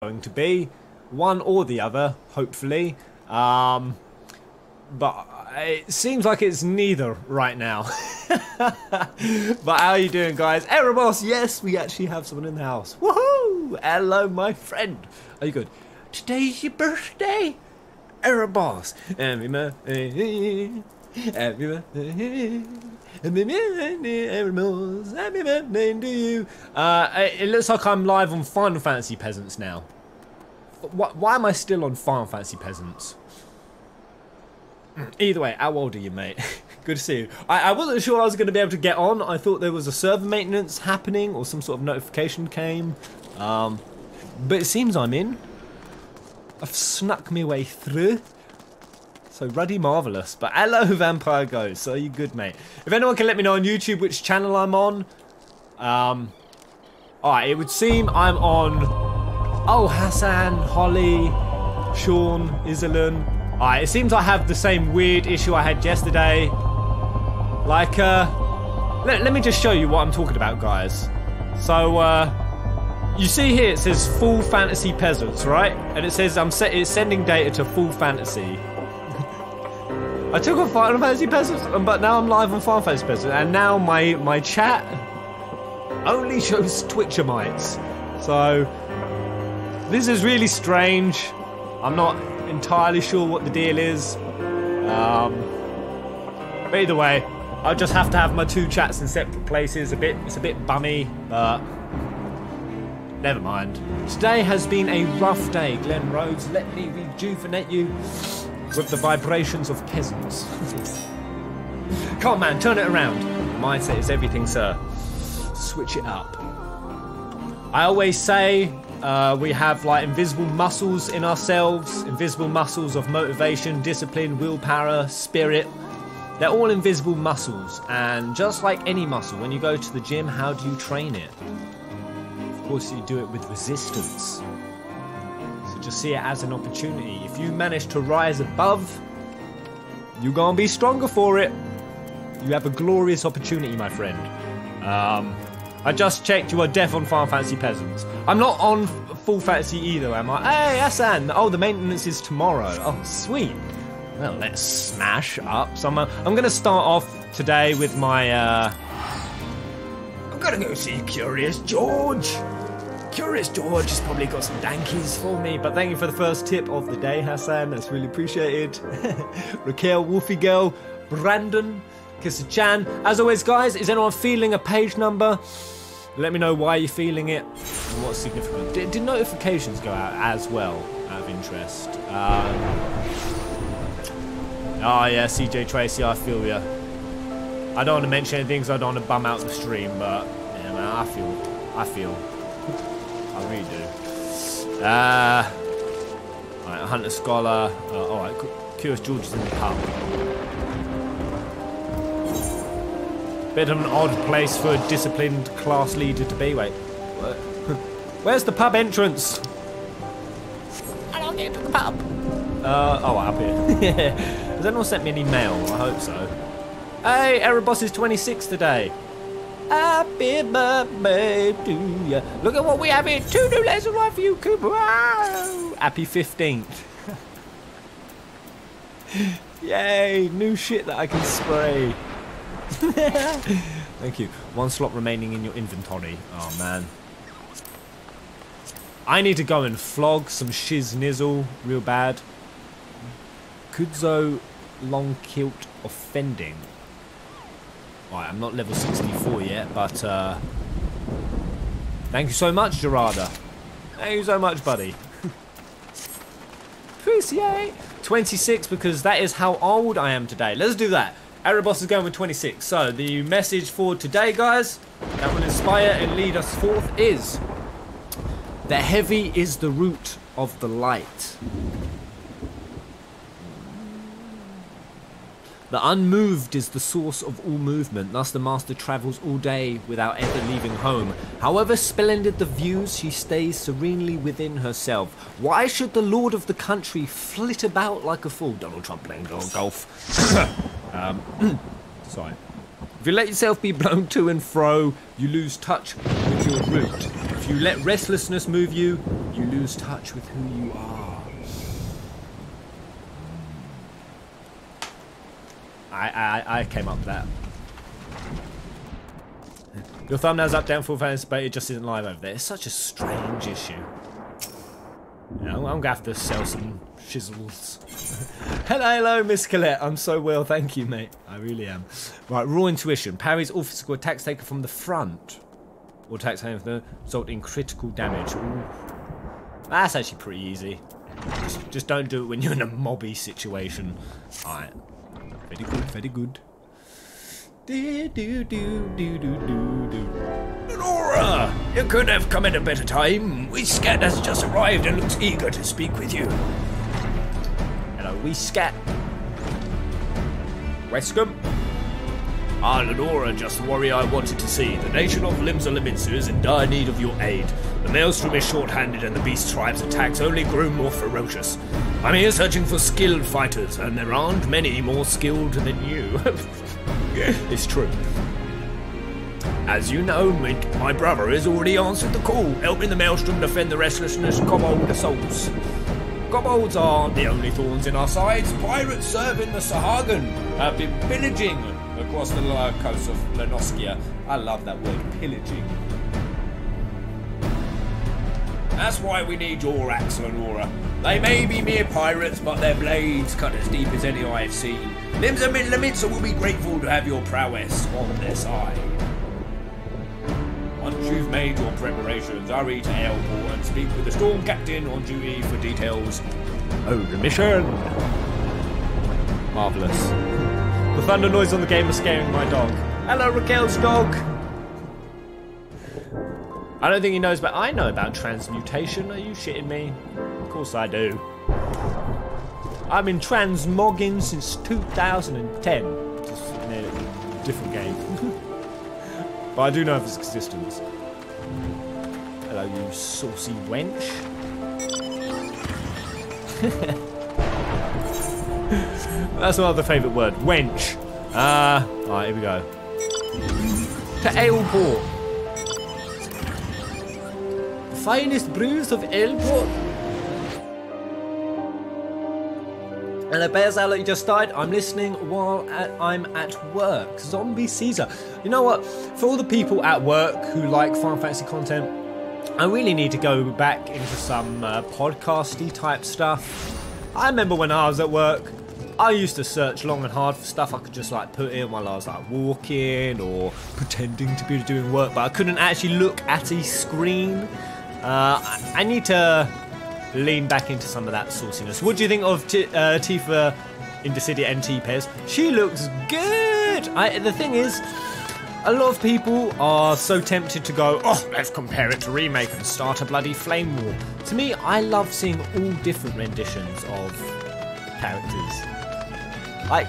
going to be one or the other, hopefully. But it seems like it's neither right now. But how are you doing, guys? Erebos, yes, we actually have someone in the house. Woohoo! Hello, my friend. Are you good? Today's your birthday, Erebos. Happy birthday. Happy birthday. Happy birthday, Erebos. Happy birthday to you. It looks like I'm live on Final Fantasy Peasants now. Why am I still on Final Fantasy Peasants? Either way, how old are you, mate? Good to see you. I wasn't sure I was going to be able to get on. I thought there was a server maintenance happening or some sort of notification came. But it seems I'm in. I've snuck my way through. So ruddy marvellous. But hello, Vampire Ghost. Are you good, mate? If anyone can let me know on YouTube which channel I'm on. Alright, it would seem I'm on... Oh, Hassan, Holly, Sean, Isolan. Alright, it seems I have the same weird issue I had yesterday. Like, let me just show you what I'm talking about, guys. So, you see here it says Full Fantasy Peasants, right? And it says it's sending data to Full Fantasy. I took on Final Fantasy Peasants, but now I'm live on Final Fantasy Peasants, and now my chat only shows Twitchamites. So, this is really strange. I'm not entirely sure what the deal is. But either way, I'll just have to have my two chats in separate places. It's a bit bummy, but never mind. Today has been a rough day, Glen Rhodes. Let me rejuvenate you with the vibrations of peasants. Come on, man, turn it around. Mindset is everything, sir. Switch it up. I always say we have like invisible muscles in ourselves, invisible muscles of motivation, discipline, willpower, spirit. They're all invisible muscles, and just like any muscle, when you go to the gym, how do you train it? Of course, you do it with resistance. So just see it as an opportunity. If you manage to rise above, you're gonna be stronger for it. You have a glorious opportunity, my friend. I just checked, you are deaf on Final Fantasy Peasants. I'm not on Full Fantasy either, am I? Hey, Hassan! Oh, the maintenance is tomorrow. Oh, sweet. Well, let's smash up some... I'm going to start off today with my... I'm going to go see Curious George. Curious George has probably got some dankies for me, but thank you for the first tip of the day, Hassan. That's really appreciated. Raquel, Wolfie Girl, Brandon... Kissa-chan. As always, guys, is anyone feeling a page number? Let me know why you're feeling it and what's significant. Did notifications go out as well, out of interest? Oh, yeah, CJ Tracy, I feel ya. I don't want to mention anything because I don't want to bum out the stream, but, yeah, man, I feel. I really do. Alright, Hunter Scholar. Alright, Curious George is in the pub. Bit of an odd place for a disciplined class leader to be. Wait, where's the pub entrance? I don't get to the pub. Oh, up here. Has anyone sent me any mail? I hope so. Hey, Erebos is 26 today. Happy birthday to you. Look at what we have here. 2 new letters right for you, Cooper. Wow. Happy 15th. Yay, new shit that I can spray. Thank you. 1 slot remaining in your inventory. Oh man. I need to go and flog some shiz nizzle real bad. Kudzo long kilt offending. Alright, I'm not level 64 yet, but thank you so much, Gerarda. Thank you so much, buddy. Appreciate 26 because that is how old I am today. Let's do that. Erebos is going with 26. So, the message for today, guys, that will inspire and lead us forth is the heavy is the root of the light. The unmoved is the source of all movement, thus the master travels all day without ever leaving home. However splendid the views, she stays serenely within herself. Why should the lord of the country flit about like a fool? Donald Trump playing golf. Sorry. If you let yourself be blown to and fro, you lose touch with your root. If If you let restlessness move you, you lose touch with who you are. I came up with that. Your thumbnail's up, down, full fantasy, but it just isn't live over there. It's such a strange issue. Yeah, I'm gonna have to sell some chisels. Hello, Miss Colette. I'm so well, thank you, mate. I really am. Right, raw intuition. Parries all physical attacks taken from the front. Or attacks taken from the result in critical damage. Ooh. That's actually pretty easy. Just don't do it when you're in a mobby situation. Alright. Very good, very good. Laura, you could have come at a better time. Scat has just arrived and looks eager to speak with you. Hello, Scat. Wescombe. Ah, Lenora, just the warrior I wanted to see. The nation of Limsa is in dire need of your aid. The maelstrom is short-handed and the beast tribe's attacks only grow more ferocious. I'm here searching for skilled fighters, and there aren't many more skilled than you. It's true. As you know, my brother has already answered the call, helping the Maelstrom defend the restlessness kobold souls. Kobolds aren't the only thorns in our sides. Pirates serving the Sahagan have been pillaging across the lower coast of Lenoskia. I love that word, pillaging. That's why we need your axe, Lenora. They may be mere pirates, but their blades cut as deep as any I have seen. Limsa will be grateful to have your prowess on their side. Once you've made your preparations, hurry to Airport and speak with the Storm Captain on duty for details. Oh, the mission! Marvellous. The thunder noise on the game is scaring my dog. Hello, Raquel's dog! I don't think he knows, but I know about transmutation. Are you shitting me? Of course I do. I've been transmogging since 2010. Just in a different game. But I do know of its existence. Hello, you saucy wench. That's my other favourite word, wench. Alright, here we go. To Aleport. The finest brews of Aleport. And the Bears Outlet just died. I'm listening while I'm at work. Zombie Caesar. You know what? For all the people at work who like Final Fantasy content, I really need to go back into some podcasty type stuff. I remember when I was at work, I used to search long and hard for stuff I could just like put in while I was like walking or pretending to be doing work, but I couldn't actually look at a screen. I need to lean back into some of that sauciness. What do you think of Tifa in Dissidia NT, Pez? She looks good! The thing is, a lot of people are so tempted to go, oh, let's compare it to Remake and start a bloody flame war. To me, I love seeing all different renditions of characters. Like,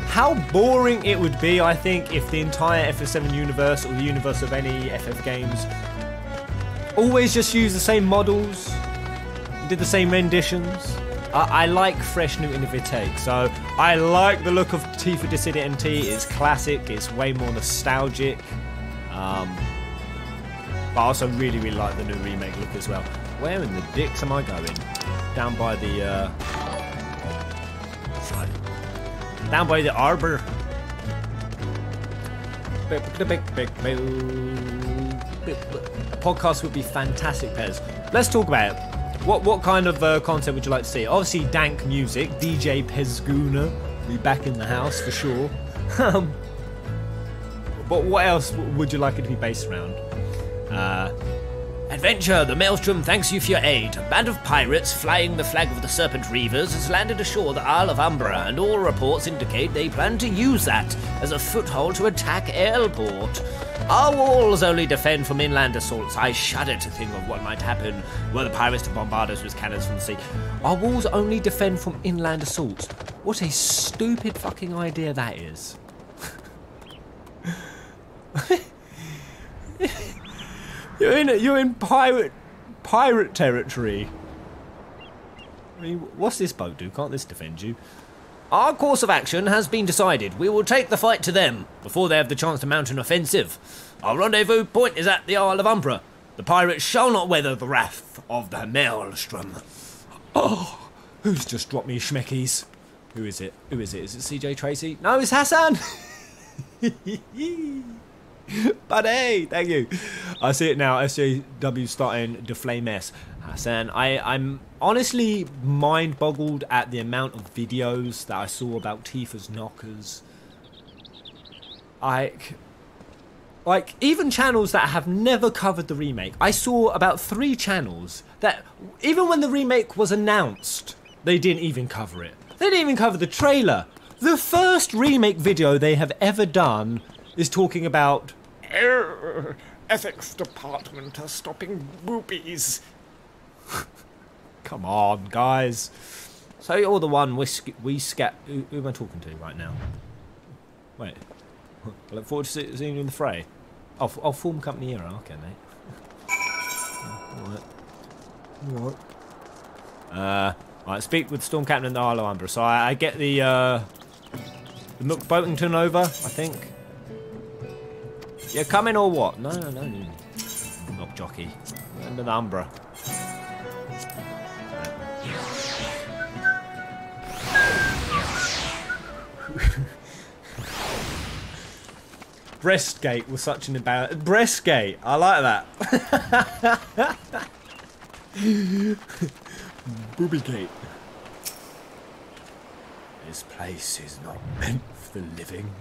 how boring it would be, I think, if the entire FF7 universe or the universe of any FF games always just use the same models, did the same renditions. I like fresh new innovative takes, so I like the look of Tifa Dissidia NT. It's classic, it's way more nostalgic, but I also really like the new remake look as well. Where in the dicks am I going? Down by the down by the arbor. Podcast would be fantastic, Pez. Let's talk about it. What kind of content would you like to see? Obviously, dank music. DJ Pezguna will be back in the house for sure. But what else would you like it to be based around? Adventure, the Maelstrom thanks you for your aid. A band of pirates flying the flag of the Serpent Reavers has landed ashore the Isle of Umbra, and all reports indicate they plan to use that as a foothold to attack Airport. Our walls only defend from inland assaults. I shudder to think of what might happen were the pirates to bombard us with cannons from the sea. Our walls only defend from inland assaults. What a stupid fucking idea that is. You're in pirate territory. I mean, what's this boat do? Can't this defend you? Our course of action has been decided. We will take the fight to them before they have the chance to mount an offensive. Our rendezvous point is at the Isle of Umbra. The pirates shall not weather the wrath of the maelstrom. Oh, who's just dropped me schmeckies? Who is it? Who is it? Is it CJ Tracy? No, it's Hassan! Buddy, thank you. I see it now. SJW starting to flame S. Hassan, I'm honestly mind-boggled at the amount of videos that I saw about Tifa's knockers. Like, even channels that have never covered the remake. I saw about 3 channels that, even when the remake was announced, they didn't even cover it. They didn't even cover the trailer. The first remake video they have ever done is talking about ethics department are stopping boobies. Come on, guys. So you're the one who am I talking to right now? Wait. I look forward to seeing you in the fray. Oh, form company era. Okay, mate. Alright. Alright, speak with Storm Captain and the Harlow Umbra. So I get the Mook Boatington over, I think. Yeah, coming or what? No. Knock jockey. Under the Umbra. Breastgate was such an embarrassment. Breastgate, I like that. Boobygate. This place is not meant for the living.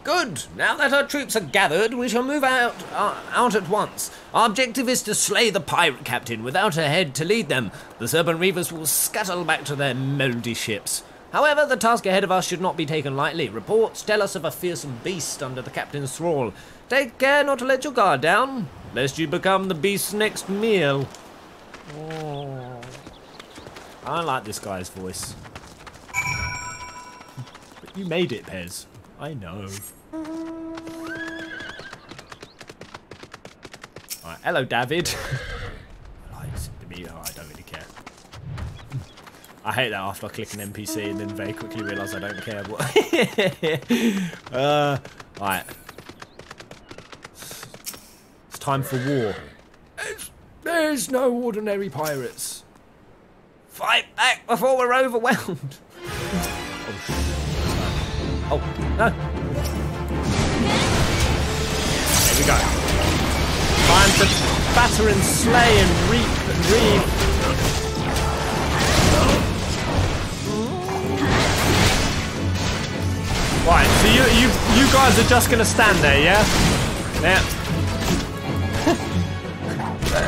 Good. Now that our troops are gathered, we shall move out at once. Our objective is to slay the pirate captain without a head to lead them. The Serpent Reavers will scuttle back to their mouldy ships. However, the task ahead of us should not be taken lightly. Reports tell us of a fearsome beast under the captain's thrall. Take care not to let your guard down, lest you become the beast's next meal. Oh. I like this guy's voice. But you made it, Pez. I know. Alright, hello, David. Lies to me. Oh, I don't really care. I hate that after I click an NPC and then very quickly realise I don't care. Right. It's time for war. There's no ordinary pirates. Fight back before we're overwhelmed. Oh, no. There we go. Time to batter and slay and reap and reap. Right, so you guys are just gonna stand there, yeah? Yeah.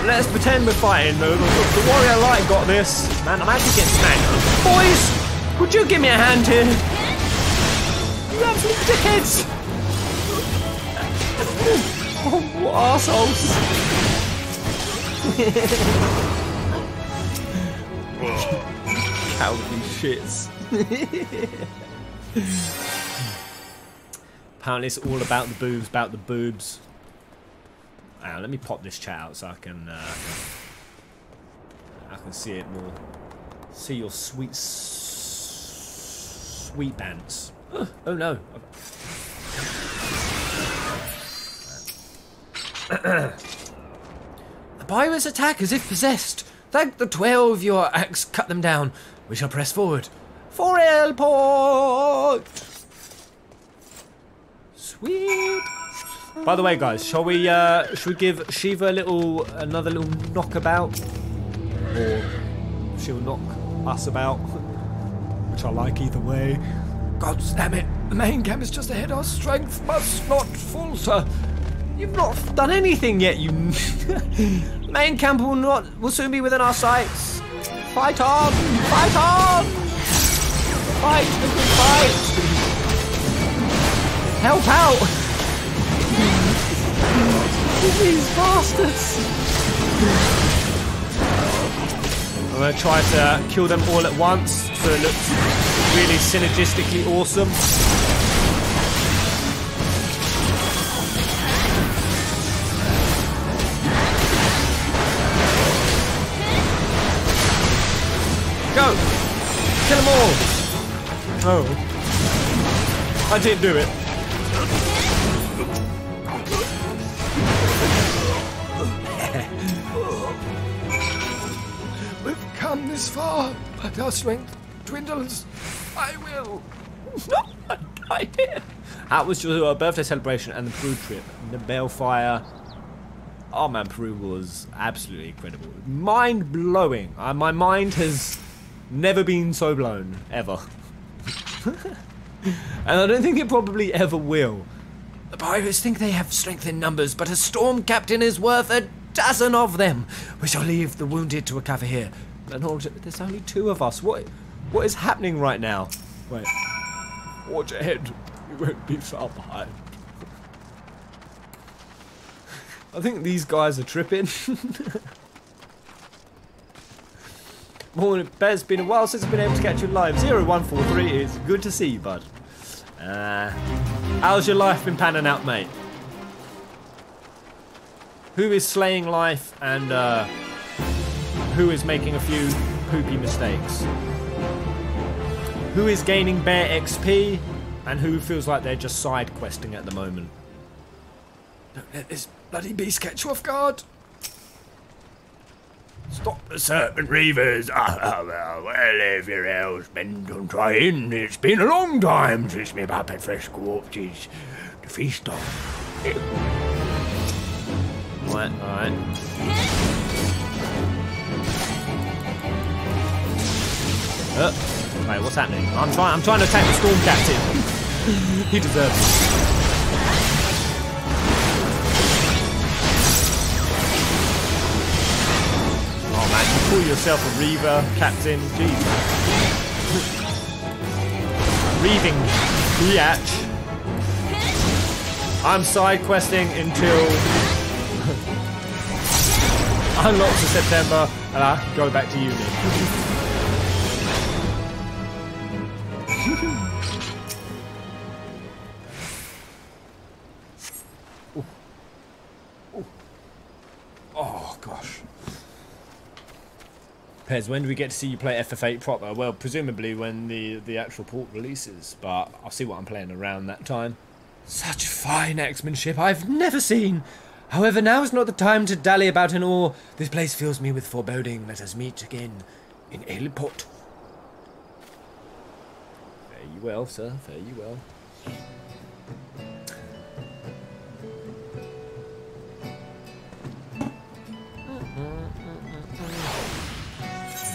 Let's pretend we're fighting. The warrior light got this. Man, I'm actually getting smacked. Boys, would you give me a hand here? You absolute dickheads! Oh, what arseholes! Cowardly shits. Apparently it's all about the boobs, let me pop this chat out so I can see it more. See your sweet pants. Oh no. The pirates attack as if possessed. Thank the 12 your axe cut them down. We shall press forward. For Airport! Sweet. By the way, guys, shall we should we give Shiva another little knockabout? Or she'll knock us about? Which I like either way. God damn it. The main camp is just ahead. Our strength must not falter. You've not done anything yet, you... The main camp will soon be within our sights. Fight on! Fight on! Fight! Fight! Help out! These bastards! I'm going to try to kill them all at once so it looks really synergistically awesome. Go! Kill them all! Oh. I didn't do it. come this far, but our strength dwindles. I will die here. How was your birthday celebration and the Peru trip? The Balefire. Oh man, Peru was absolutely incredible. Mind blowing. My mind has never been so blown, ever. And I don't think it probably ever will. The pirates think they have strength in numbers, but a storm captain is worth a dozen of them. We shall leave the wounded to recover here. There's only 2 of us. What is happening right now? Wait. Watch ahead. You won't be far behind. I think these guys are tripping. Morning, Bez. It's been a while since I've been able to catch you live. 0143 is good to see you, bud. How's your life been panning out, mate? Who is slaying life and who is making a few poopy mistakes? Who is gaining bare XP and who feels like they're just side questing at the moment? Don't let this bloody beast catch you off guard. Stop the serpent reavers. Well, if your else bent on trying, it's been a long time since me papa had fresh corpses to feast on. Alright. Wait, what's happening? I'm trying to attack the storm captain. He deserves it. Oh man, you call yourself a Reaver, Captain? Jeez. Reaving biatch. I'm side questing until unlocks of September, and I can go back to uni. Oh gosh. Pez, when do we get to see you play FF8 proper? Well, presumably when the actual port releases, but I'll see what I'm playing around that time. Such fine axemanship I've never seen. However, now is not the time to dally about in awe. This place fills me with foreboding. Let us meet again in Ailport. Fare you well, sir. Fare you well.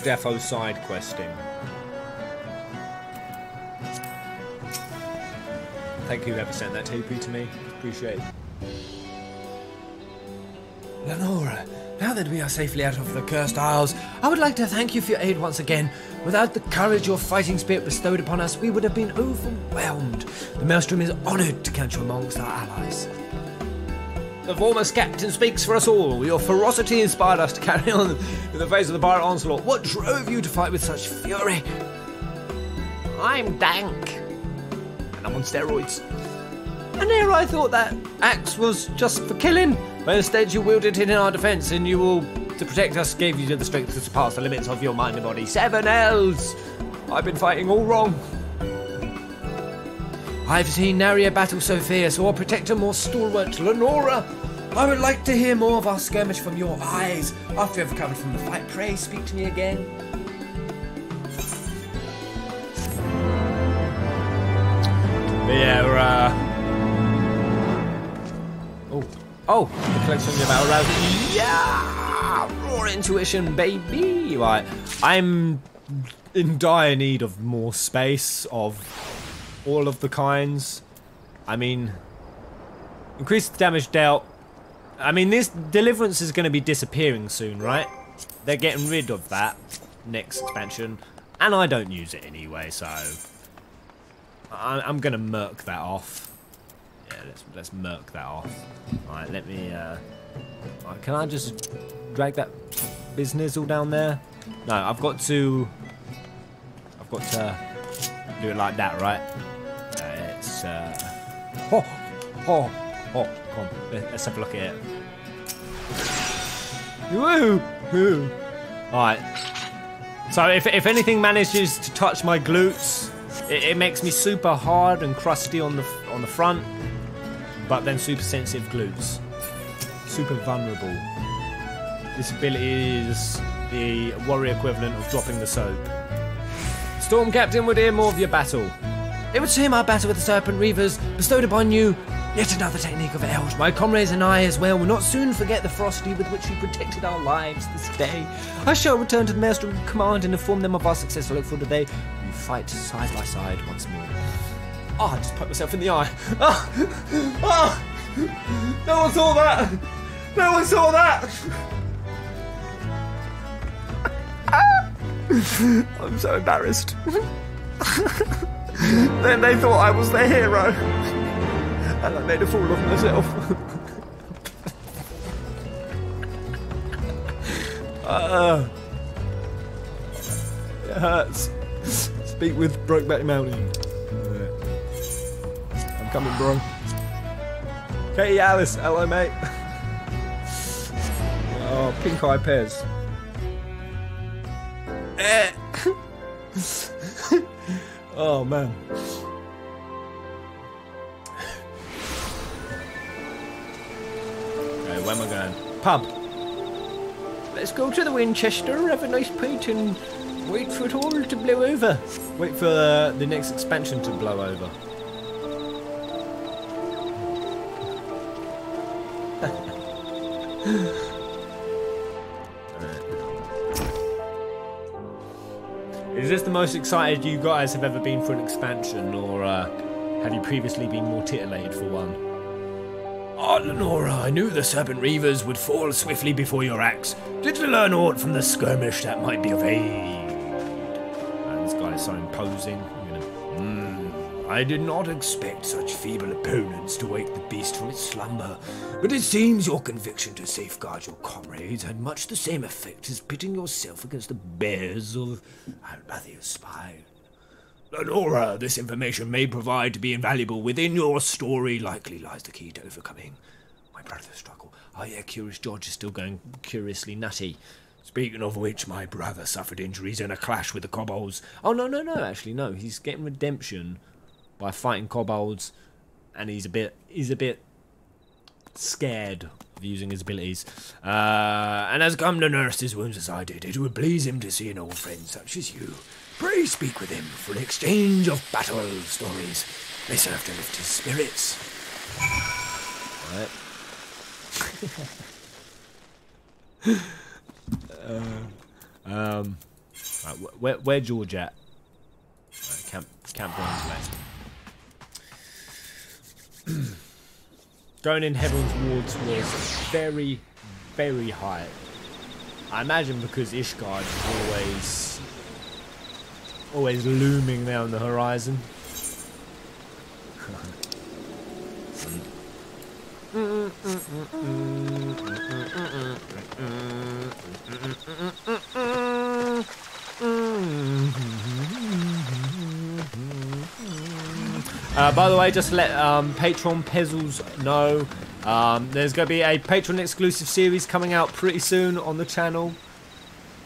Defo side questing. Thank you whoever sent that TP to me. Appreciate it. Lenora, now that we are safely out of the Cursed Isles, I would like to thank you for your aid once again. Without the courage your fighting spirit bestowed upon us, we would have been overwhelmed. The Maelstrom is honoured to count you amongst our allies. The former captain speaks for us all. Your ferocity inspired us to carry on in the face of the pirate onslaught. What drove you to fight with such fury? I'm dank. And I'm on steroids. And here I thought that axe was just for killing. But instead you wielded it in our defence, and you will, to protect us, gave you the strength to surpass the limits of your mind and body. 7 L's! I've been fighting all wrong. I've seen nary a battle so fierce, or a protector more stalwart. Lenora, I would like to hear more of our skirmish from your eyes. After you have recovered from the fight, pray speak to me again. Yeah, Oh, the collection of battle rousing. Yeah! Raw intuition, baby! Right, I'm in dire need of more space, of all of the kinds. I mean, increased damage dealt. I mean, this Deliverance is going to be disappearing soon, right? They're getting rid of that next expansion. And I don't use it anyway, so I'm going to murk that off. Yeah, let's murk that off. Alright, let me right, can I just drag that Biznizzle down there? No, I've got to do it like that, right? It's come on, let's have a look at it. Woo! Alright. So if anything manages to touch my glutes, it makes me super hard and crusty on the front. But then super sensitive glutes. Super vulnerable. This ability is the warrior equivalent of dropping the soap. Storm Captain would hear more of your battle. It would seem our battle with the Serpent Reavers bestowed upon you yet another technique of Elge. My comrades and I as well will not soon forget the ferocity with which you protected our lives this day. I shall return to the Maelstrom Command and inform them of our success. I look forward to the day we fight side by side once more. Oh, I just poked myself in the eye. Oh, oh, no one saw that. No one saw that. I'm so embarrassed. Then they thought I was their hero. And I made a fool of myself. It hurts. Speak with Brokeback Mountain. I'm coming, bro. Katie Alice, hello, mate. Oh, Pink Eye Pez. Oh, man. Okay, where am I going? Pub. Let's go to the Winchester, have a nice pint and wait for it all to blow over. Wait for the next expansion to blow over. Is this the most excited you guys have ever been for an expansion, or have you previously been more titillated for one? Oh, Lenora, I knew the Serpent Reavers would fall swiftly before your axe. Did you learn aught from the skirmish that might be of aid? And this guy is so imposing. I did not expect such feeble opponents to wake the beast from its slumber, but it seems your conviction to safeguard your comrades had much the same effect as pitting yourself against the bears of Albathia's spine. Lenora, this information may prove to be invaluable. Within your story likely lies the key to overcoming my brother's struggle. Oh yeah, Curious George is still going curiously nutty. Speaking of which, my brother suffered injuries in a clash with the kobolds. Oh, no, actually, no. He's getting redemption by fighting kobolds, and he's a bit scared of using his abilities. And has come to nurse his wounds as I did. It would please him to see an old friend such as you. Pray speak with him for an exchange of battle stories. May serve to lift his spirits. Right. Where George at? Right, Camp Burns left. Going in Heaven's Wards was very, very high. I imagine because Ishgard is always looming there on the horizon. By the way, just to let Patreon Pezzles know, there's going to be a Patreon exclusive series coming out pretty soon on the channel.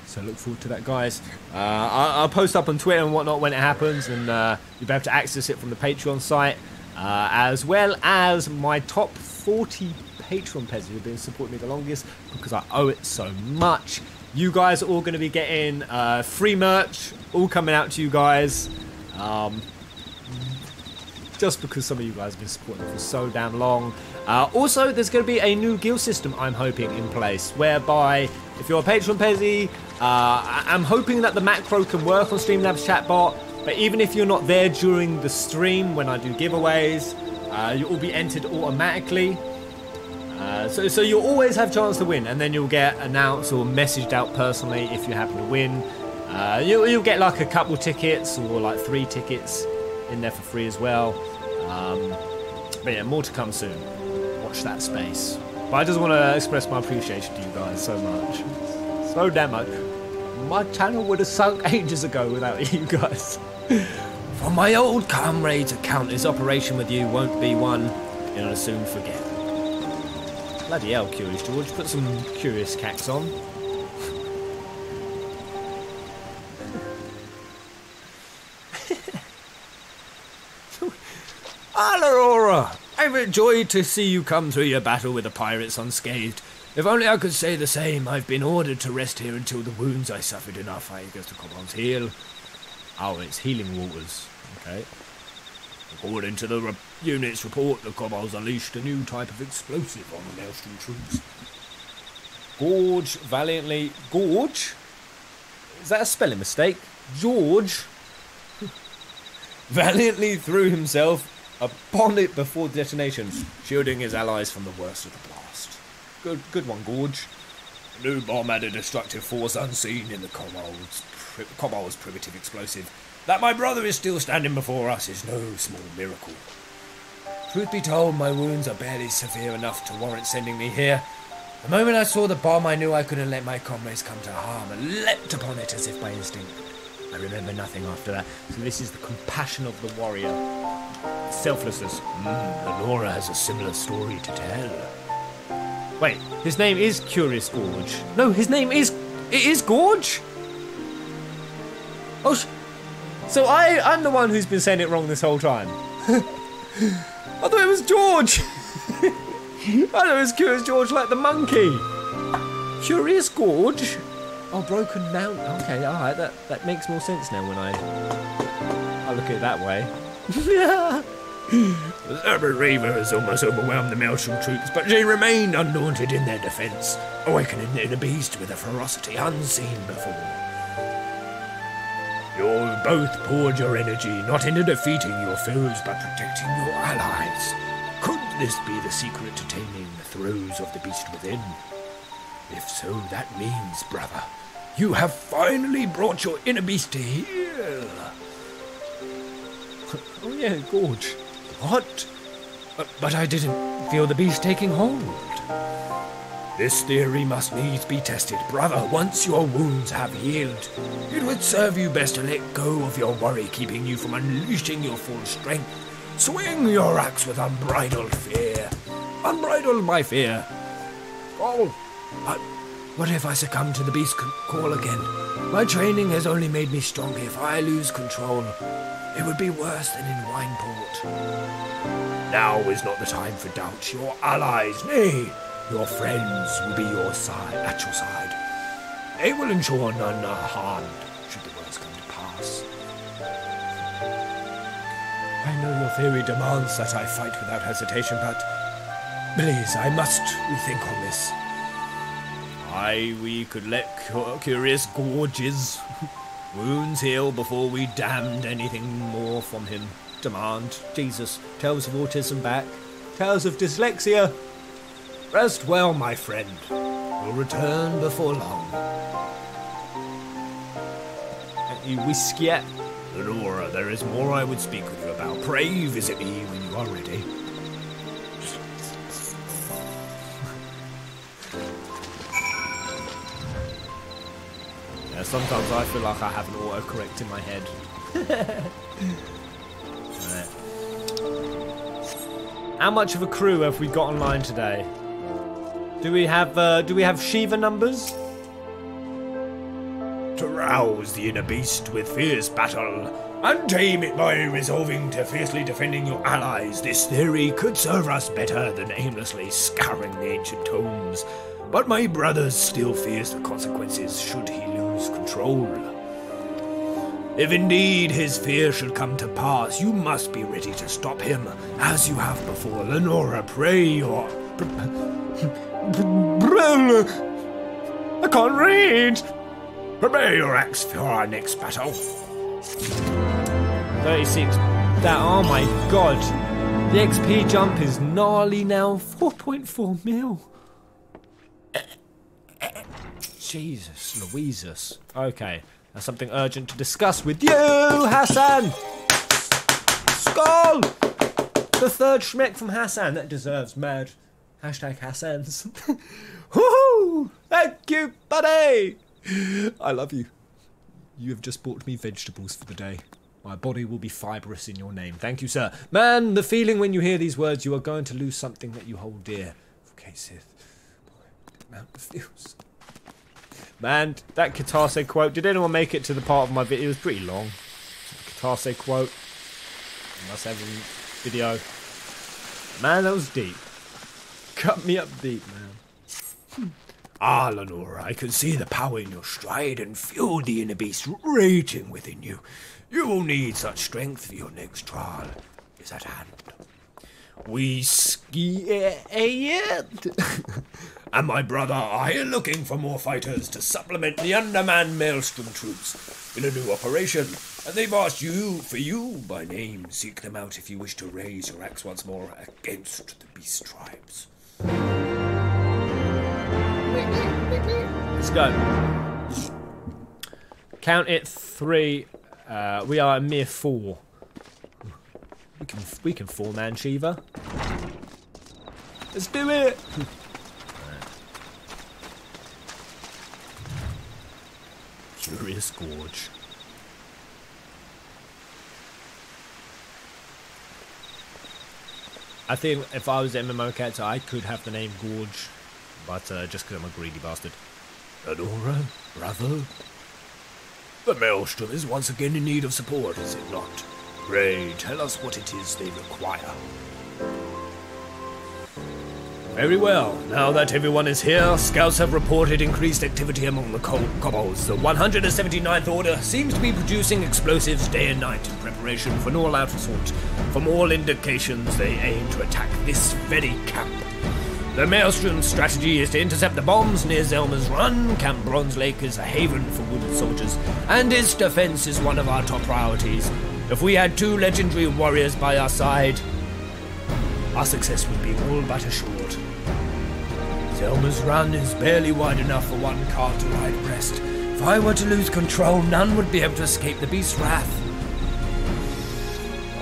So look forward to that, guys. I'll post up on Twitter and whatnot when it happens, and you'll be able to access it from the Patreon site, as well as my top 40 Patreon Pezzles who've been supporting me the longest, because I owe it so much. You guys are all going to be getting free merch, all coming out to you guys. Just because some of you guys have been supporting me for so damn long. Also, there's going to be a new guild system, I'm hoping, in place, whereby if you're a Patreon Pezzy, I'm hoping that the macro can work on Streamlabs chatbot, but even if you're not there during the stream when I do giveaways, you'll all be entered automatically. So you'll always have a chance to win, and then you'll get announced or messaged out personally if you happen to win. You'll get like a couple tickets or like 3 tickets in there for free as well. But yeah, more to come soon. Watch that space. But I just want to express my appreciation to you guys so much. So damn much. My channel would have sunk ages ago without you guys. For my old comrades, account, this operation with you won't be one you'll soon forget. Bloody hell, Curious George. Put some Curious Cax on. Aurora, I've enjoyed to see you come through your battle with the pirates unscathed. If only I could say the same. I've been ordered to rest here until the wounds I suffered in our fight against the kobolds heal. Oh, it's healing waters. Okay. According to the unit's report, the kobolds unleashed a new type of explosive on the Maelstrom troops. Gorge valiantly... Gorge? Is that a spelling mistake? George valiantly threw himself upon it before detonation, shielding his allies from the worst of the blast. Good one, Gorge. The new bomb had a destructive force unseen in the kobolds' primitive explosive. That my brother is still standing before us is no small miracle. Truth be told, my wounds are barely severe enough to warrant sending me here. The moment I saw the bomb, I knew I couldn't let my comrades come to harm, and leapt upon it as if by instinct. I remember nothing after that. So this is the compassion of the warrior. Selflessness. Lenora has a similar story to tell. Wait, his name is Curious Gorge. No, his name is... It is Gorge? Oh, so I'm the one who's been saying it wrong this whole time. I thought it was George. I thought it was Curious George like the monkey. Curious Gorge? Oh, Broken Mountain. Okay, alright, that makes more sense now when I look at it that way. The Zerber Reavers almost overwhelmed the Maelstrom troops, but they remained undaunted in their defence, awakening in a beast with a ferocity unseen before. You both poured your energy not into defeating your foes, but protecting your allies. Could this be the secret to taming the throes of the beast within? If so, that means, brother, you have finally brought your inner beast to heel. Oh yeah, Gorge. What? But I didn't feel the beast taking hold. This theory must needs be tested, brother. Once your wounds have healed, it would serve you best to let go of your worry, keeping you from unleashing your full strength. Swing your axe with unbridled fear. Unbridle my fear. Oh, but what if I succumb to the beast's call again? My training has only made me stronger. If I lose control, it would be worse than in Wineport. Now is not the time for doubt. Your allies, nay, your friends will be at your side. They will ensure none are harmed, should the worst come to pass. I know your theory demands that I fight without hesitation, but please, I must rethink on this. We could let Curious Gorge's wounds heal before we damned anything more from him. Demand. Jesus. Tales of autism back. Tales of dyslexia. Rest well, my friend. We'll return before long. You whiskey yet? Lenora, there is more I would speak with you about. Pray visit me when you are ready. Yeah, sometimes I feel like I have an autocorrect in my head. Right. How much of a crew have we got online today? Do we have Shiva numbers? To rouse the inner beast with fierce battle, and tame it by resolving to fiercely defending your allies. This theory could serve us better than aimlessly scouring the ancient tomes. But my brother still fears the consequences should he lose control. If indeed his fear should come to pass, you must be ready to stop him, as you have before. Lenora, pray your... I can't read! Prepare your axe for our next battle. 36. Oh my god. The XP jump is gnarly now. 4.4 mil. Jesus Louises. Okay. That's something urgent to discuss with you, Hassan! Skull! The third Schmeck from Hassan. That deserves mad. Hashtag Hassans. Woohoo! Thank you, buddy! I love you. You have just bought me vegetables for the day. My body will be fibrous in your name. Thank you, sir. Man, the feeling when you hear these words, you are going to lose something that you hold dear. Okay, Sith. Boy, Mount feels. Man, that Katase quote, did anyone make it to the part of my video? It was pretty long. Katase quote. Must have a video. Man, that was deep. Cut me up deep, man. Ah, Lenora, I can see the power in your stride and feel the inner beast raging within you. You will need such strength for your next trial is at hand. We and my brother I are looking for more fighters to supplement the undermanned Maelstrom troops in a new operation, and they've asked for you by name. Seek them out if you wish to raise your axe once more against the beast tribes. Let's go. Count it 3. We are a mere 4. We can 4-man Shiva. Let's do it. Curious Gorge. I think if I was an MMO character, I could have the name Gorge, but just because I'm a greedy bastard. Lenora, brother, the Maelstrom is once again in need of support, is it not? Pray, tell us what it is they require. Very well. Now that everyone is here, scouts have reported increased activity among the kobolds. The 179th Order seems to be producing explosives day and night in preparation for an all-out assault. From all indications, they aim to attack this very camp. The Maelstrom's strategy is to intercept the bombs near Zelma's Run. Camp Bronze Lake is a haven for wounded soldiers, and its defense is one of our top priorities. If we had 2 legendary warriors by our side, our success would be all but assured. Zelma's Run is barely wide enough for one car to ride abreast. If I were to lose control, none would be able to escape the beast's wrath.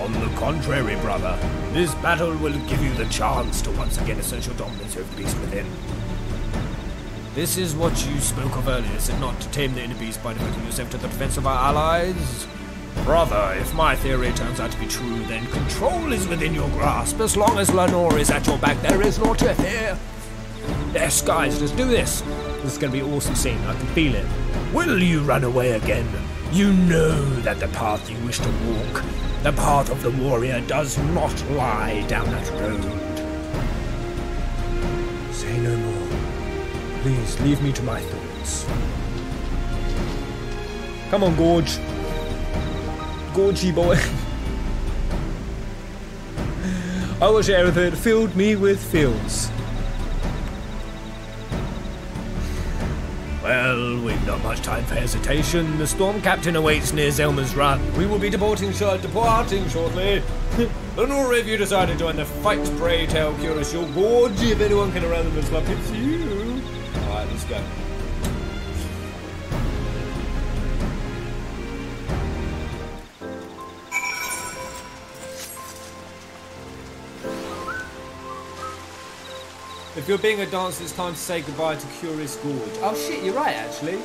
On the contrary, brother, this battle will give you the chance to once again assert your dominance over the beast within. This is what you spoke of earlier, is it not? To tame the inner beast by devoting yourself to the defense of our allies? Brother, if my theory turns out to be true, then control is within your grasp. As long as Lenore is at your back, there is naught to fear. Yes, guys, let's do this. This is going to be an awesome scene. I can feel it. Will you run away again? You know that the path you wish to walk, the path of the warrior, does not lie down that road. Say no more. Please, leave me to my thoughts. Come on, Gorge. Gorgy boy. I wish everything filled me with feels. Well, we've not much time for hesitation. The storm captain awaits near Zelma's Run. We will be departing shortly. Lenore, if you decide to join the fight, pray tell Curious your Gorge. If anyone can around them as luck, it's you. Alright, let's go. If you're being a dancer, it's time to say goodbye to Curious Gorge. Oh shit, you're right, actually.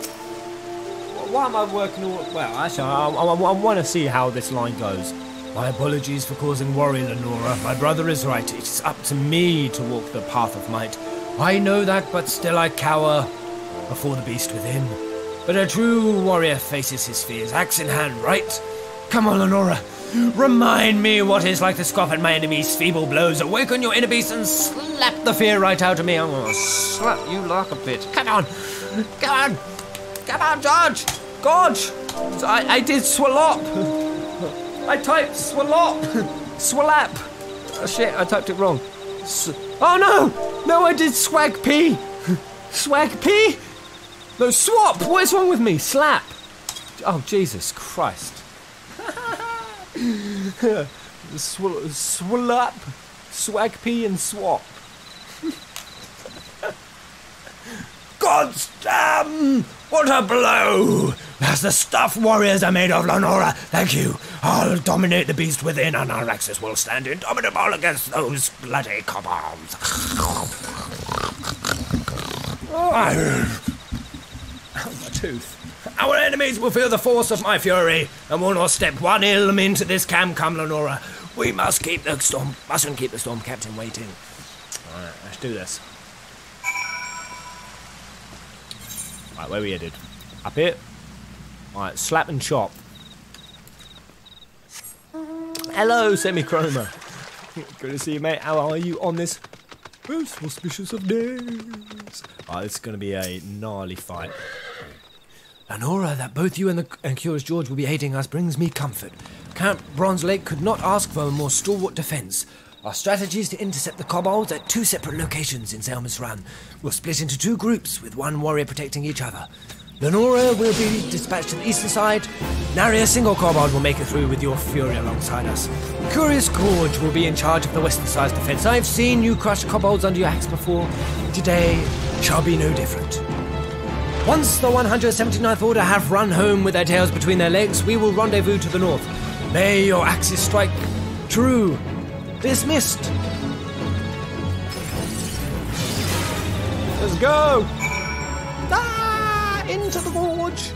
Why am I working all... Well, actually, I want to see how this line goes. My apologies for causing worry, Lenora. My brother is right. It's up to me to walk the path of might. I know that, but still I cower before the beast within. But a true warrior faces his fears, axe in hand, right? Come on, Lenora. Remind me what it's like to scoff at my enemy's feeble blows. Awaken your inner beast and slap the fear right out of me. I'm gonna slap you like a bitch. Come on! Come on! Come on, George! Gorge! I did swallop! I typed swallop! Swalap! Oh shit, I typed it wrong. Oh no! No, I did swag P! Swag P? No, swap! What is wrong with me? Slap! Oh, Jesus Christ. Swalap, swag P and swap. God's damn! What a blow! That's the stuff warriors are made of, Lenora. Thank you. I'll dominate the beast within, and our axis will stand indomitable against those bloody kobolds. Oh, my tooth. Our enemies will feel the force of my fury, and will not step one ilm into this camp. Come, Lenora. We mustn't keep the storm captain waiting. Alright, let's do this. Right, where we headed? Up here? Alright, slap and chop. Hello, Semichroma. Good to see you, mate. How are you on this Most auspicious of days. Oh, it's going to be a gnarly fight. Lenora, that both you and Curious George will be aiding us brings me comfort. Camp Bronze Lake could not ask for a more stalwart defence. Our strategy is to intercept the kobolds at 2 separate locations in Selma's Run. We'll split into 2 groups, with 1 warrior protecting each other. Lenora will be dispatched to the eastern side. Nary a single kobold will make it through with your fury alongside us. Curious George will be in charge of the western side's defence. I've seen you crush kobolds under your axe before. Today shall be no different. Once the 179th Order have run home with their tails between their legs, we will rendezvous to the north. May your axes strike true. Dismissed. Let's go! Ah! Into the gorge!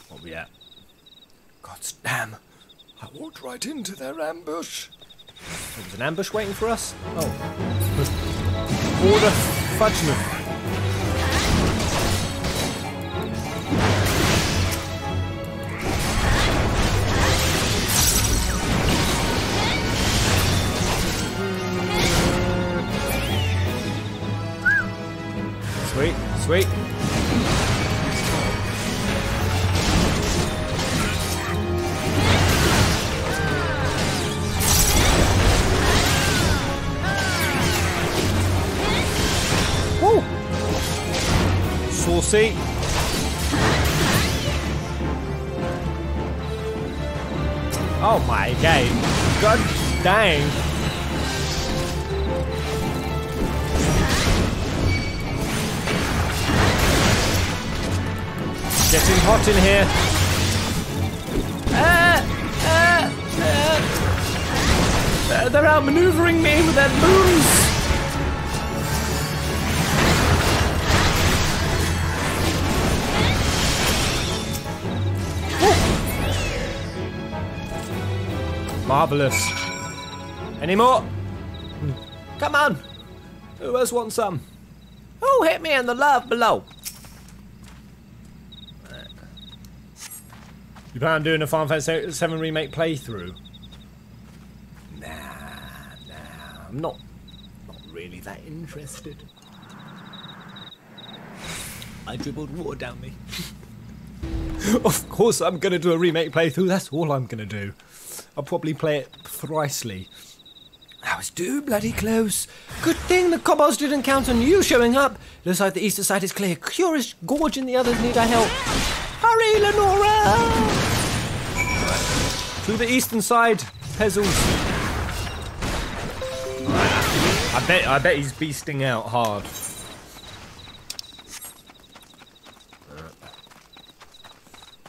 What we at? God's damn. I walked right into their ambush. There's an ambush waiting for us? Oh. Order Fudgeman. Sweet, sweet. Woo! Saucy. Oh my game. God dang. Getting hot in here. They're outmaneuvering me with their booms. Marvellous. Any more? Come on. Who else wants some? Oh, hit me in the love below. You plan on doing a Final Fantasy 7 Remake playthrough? Nah, I'm not really that interested. I dribbled water down me. Of course I'm going to do a remake playthrough, that's all I'm going to do. I'll probably play it thrisely. That was too bloody close. Good thing the kobolds didn't count on you showing up. Looks like the eastern side is clear. Curious Gorge and the others need our help. Hurry, Lenora! To the eastern side, Pezzles. I bet he's beasting out hard.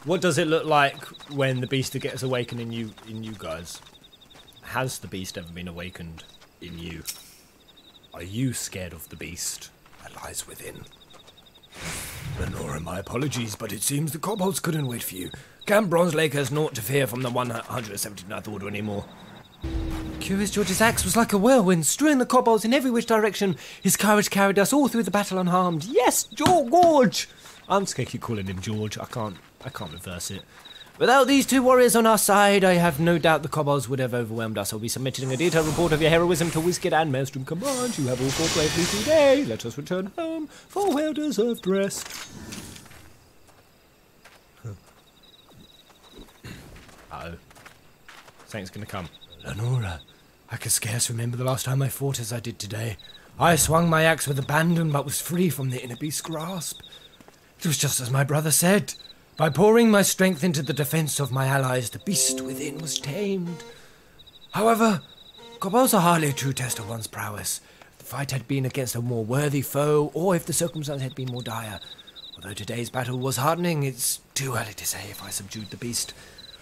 What does it look like when the beast gets awakened in you guys? Has the beast ever been awakened in you? Are you scared of the beast that lies within? Lenora, my apologies, but it seems the kobolds couldn't wait for you. Camp Bronze Lake has naught to fear from the 179th Order anymore. Curious George's axe was like a whirlwind, strewing the kobolds in every which direction. His courage carried us all through the battle unharmed. Yes, George! I'm just going to keep calling him George. I can't reverse it. Without these 2 warriors on our side, I have no doubt the kobolds would have overwhelmed us. I'll be submitting a detailed report of your heroism to Wizkid and Maelstrom Command. You have all fought bravely today. Let us return home for well-deserved rest. Uh-oh. Something's going to come. Lenora, I can scarce remember the last time I fought as I did today. I swung my axe with abandon, but was free from the inner beast's grasp. It was just as my brother said. By pouring my strength into the defence of my allies, the beast within was tamed. However, kobolds are hardly a true test of one's prowess. If the fight had been against a more worthy foe, or if the circumstances had been more dire. Although today's battle was hardening, it's too early to say if I subdued the beast.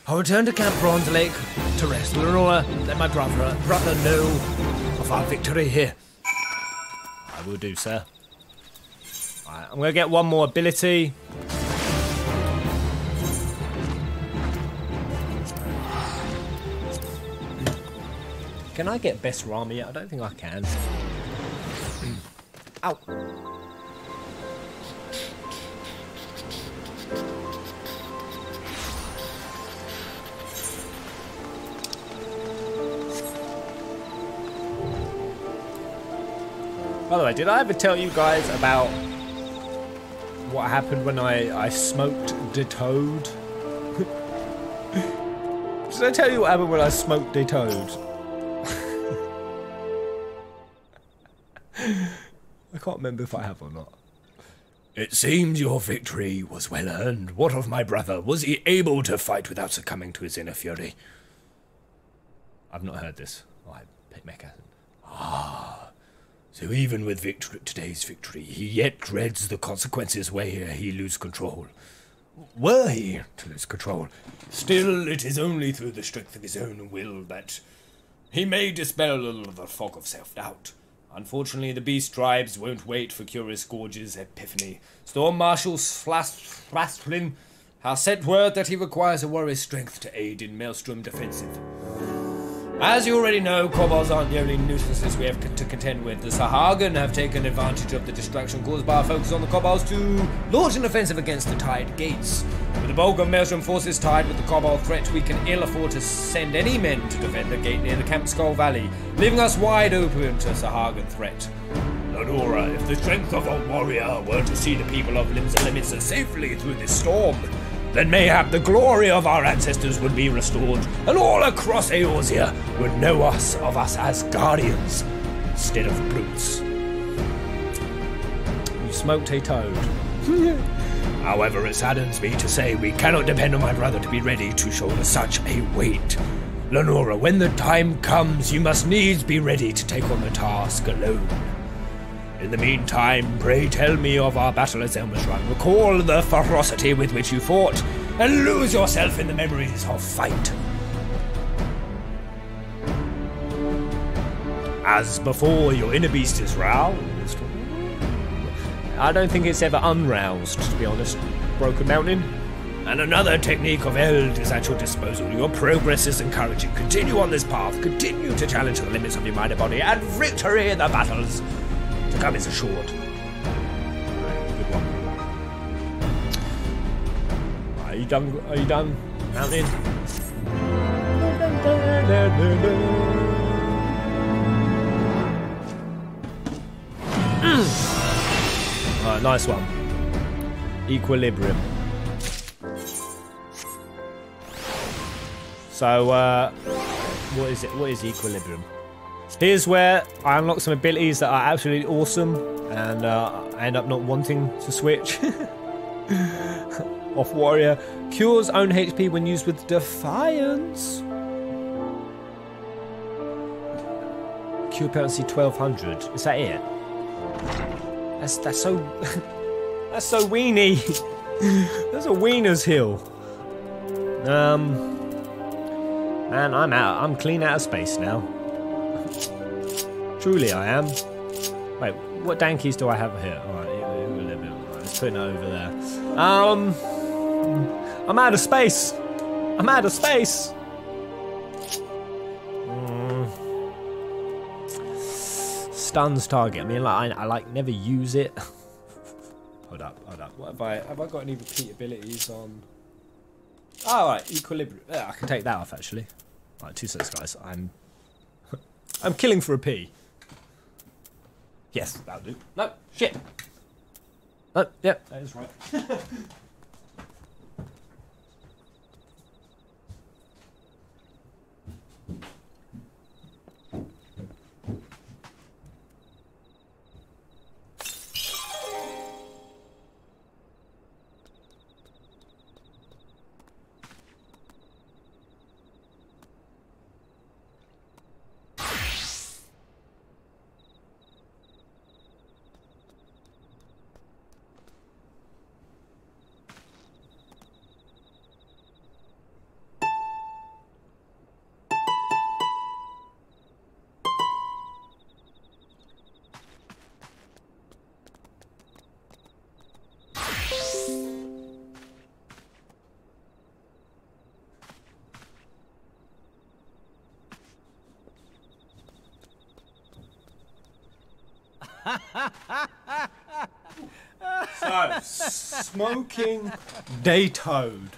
I'll return to Camp Bronze Lake to rest. Lenora, let my brother know of our victory here. I will do, sir. Right, I'm going to get one more ability. Can I get best Rami yet? I don't think I can. Ow. By the way, did I ever tell you guys about what happened when I smoked the toad? Did I tell you what happened when I smoked the toad? I can't remember if I have or not. It seems your victory was well earned. What of my brother? Was he able to fight without succumbing to his inner fury? I've not heard this. Oh, I make it. Ah, so even with today's victory, he yet dreads the consequences where he lose control. Were he to lose control, still it is only through the strength of his own will that he may dispel a little of the fog of self-doubt. Unfortunately, the beast tribes won't wait for Curious Gorge's epiphany. Storm Marshal Flastlin has sent word that he requires a warrior's strength to aid in Maelstrom defensive. As you already know, kobolds aren't the only nuisances we have to contend with. The Sahagan have taken advantage of the distraction caused by our focus on the kobolds to launch an offensive against the Tide Gates. With the bulk of Maelstrom forces tied with the kobold threat, we can ill afford to send any men to defend the gate near the Camp Skull Valley, leaving us wide open to Sahagan threat. Lenora, if the strength of a warrior were to see the people of Limsa safely through this storm, then mayhap the glory of our ancestors would be restored, and all across Eorzea would know of us as guardians instead of brutes. You smoked a toad. However, it saddens me to say we cannot depend on my brother to be ready to shoulder such a weight. Lenora, when the time comes, you must needs be ready to take on the task alone. In the meantime, pray tell me of our battle at Zelma's Run. Recall the ferocity with which you fought, and lose yourself in the memories of fight. As before, your inner beast is roused. I don't think it's ever unroused, to be honest. Broken Mountain. And another technique of Eld is at your disposal. Your progress is encouraging. Continue on this path. Continue to challenge the limits of your mind and body, and victory in the battles to come is assured. Good one. Are you done? Are you done? Mountain. Alright, nice one. Equilibrium. So, what is it? What is equilibrium? Here's where I unlock some abilities that are absolutely awesome, and I end up not wanting to switch. Off warrior. Cures own HP when used with Defiance. Cure potency 1200. Is that it? That's so that's so weenie. That's a wiener's hill. Man, I'm out. I'm clean out of space now. Truly, I am. Wait, what dankies do I have here? All right, let's put it over there. I'm out of space. I'm out of space. Stuns target. I mean, like I like never use it. Hold up. What have I got any repeat abilities on? Oh, right, equilibrium. Yeah, I can take that off actually. Right, 2 seconds, guys. I'm killing for a P. Yes, that'll do. No, shit. No, yep, that is right. So, smoking day toad.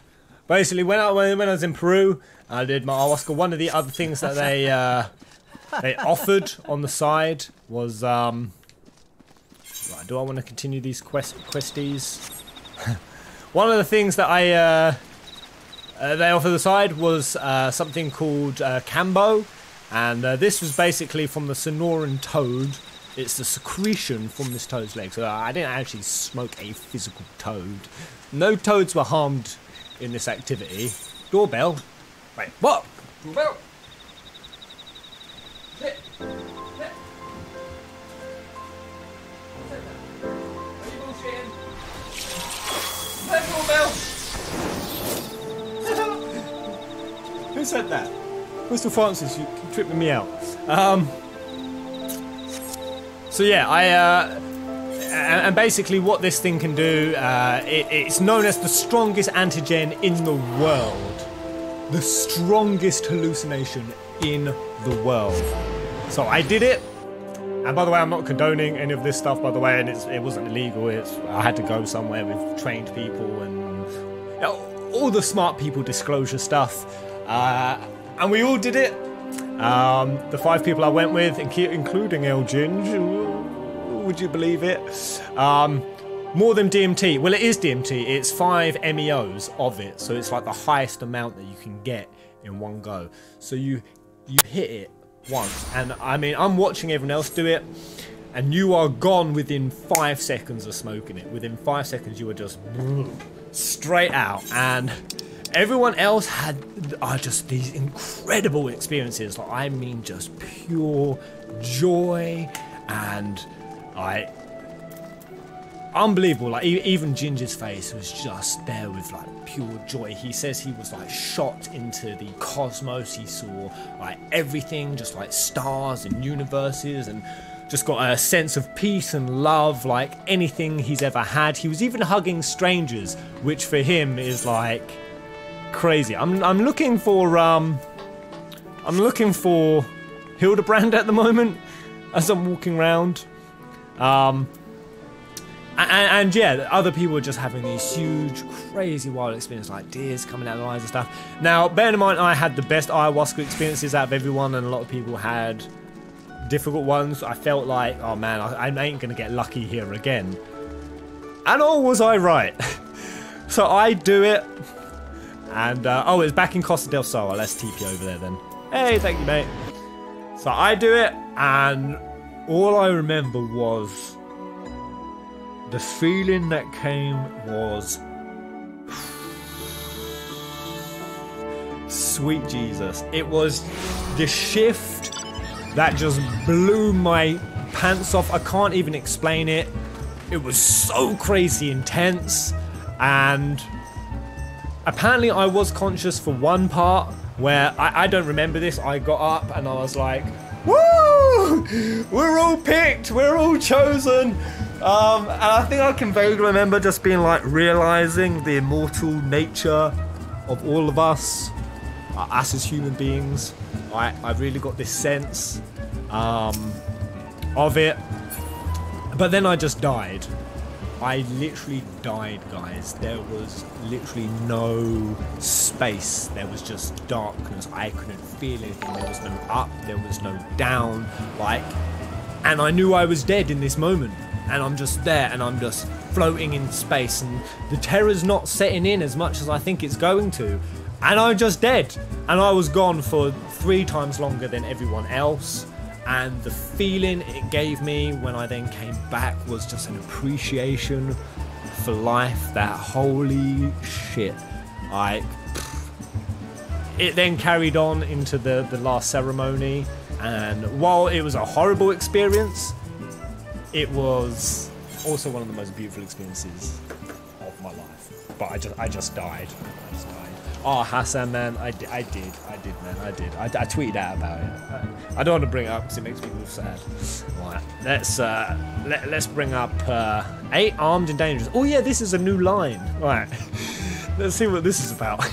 Basically, when I was in Peru, I did my ayahuasca. One of the other things that they offered on the side was Right, do I want to continue these questies? One of the things that they offered the side was something called Cambo, and this was basically from the Sonoran toad. It's the secretion from this toad's leg. So I didn't actually smoke a physical toad. No toads were harmed in this activity. Doorbell. Wait, what? Doorbell. Shit. Shit. Are you bullshitting? Doorbell. Who said that? Crystal Francis, you keep tripping me out. So yeah, and basically what this thing can do, it's known as the strongest antigen in the world. The strongest hallucination in the world. So I did it. And by the way, I'm not condoning any of this stuff, by the way, and it wasn't illegal. I had to go somewhere with trained people and all the smart people disclosure stuff. And we all did it. The 5 people I went with, including El Ginge, would you believe it? More than DMT. Well, it is DMT. It's 5 MEOs of it, so it's like the highest amount that you can get in one go. So you hit it once, and I mean, I'm watching everyone else do it, and you are gone within 5 seconds of smoking it. Within 5 seconds, you were just straight out, and everyone else had just these incredible experiences. Like, I mean, just pure joy and unbelievable. Like, even Ginger's face was just there with like pure joy. He says he was like shot into the cosmos. He saw like everything, just like stars and universes, and just got a sense of peace and love like anything he's ever had. He was even hugging strangers, which for him is like crazy. I'm looking for Hildebrand at the moment as I'm walking around. And yeah, other people are just having these huge, crazy, wild experiences, like tears coming out of their eyes and stuff. Now, bear in mind, I had the best ayahuasca experiences out of everyone, and a lot of people had difficult ones. I felt like, oh man, I ain't gonna get lucky here again. And oh, was I right? So I do it, and oh, it's back in Costa del Sol. Let's TP over there then. Hey, thank you, mate. So I do it, and all I remember was the feeling that came was sweet Jesus. It was the shift that just blew my pants off. I can't even explain it. It was so crazy intense, and apparently I was conscious for one part where I don't remember this. I got up and I was like, woo! We're all picked, we're all chosen. And I think I can vaguely remember just being like realizing the immortal nature of all of us as human beings. I really got this sense of it. But then I just died. I literally died, guys. There was literally no space. There was just darkness. I couldn't feel anything. There was no up. There was no down. And I knew I was dead in this moment. And I'm just there, and I'm just floating in space, and the terror's not setting in as much as I think it's going to. And I'm just dead. And I was gone for 3 times longer than everyone else. And the feeling it gave me when I then came back was just an appreciation for life that, holy shit. It then carried on into the last ceremony, and while it was a horrible experience, it was also one of the most beautiful experiences of my life. But I just died. Oh, Hassan, man, I did, man, I did. I tweeted out about it. I don't want to bring it up because it makes me feel sad. Right, let's bring up 8 armed and dangerous. Oh yeah, this is a new line. Right, let's see what this is about.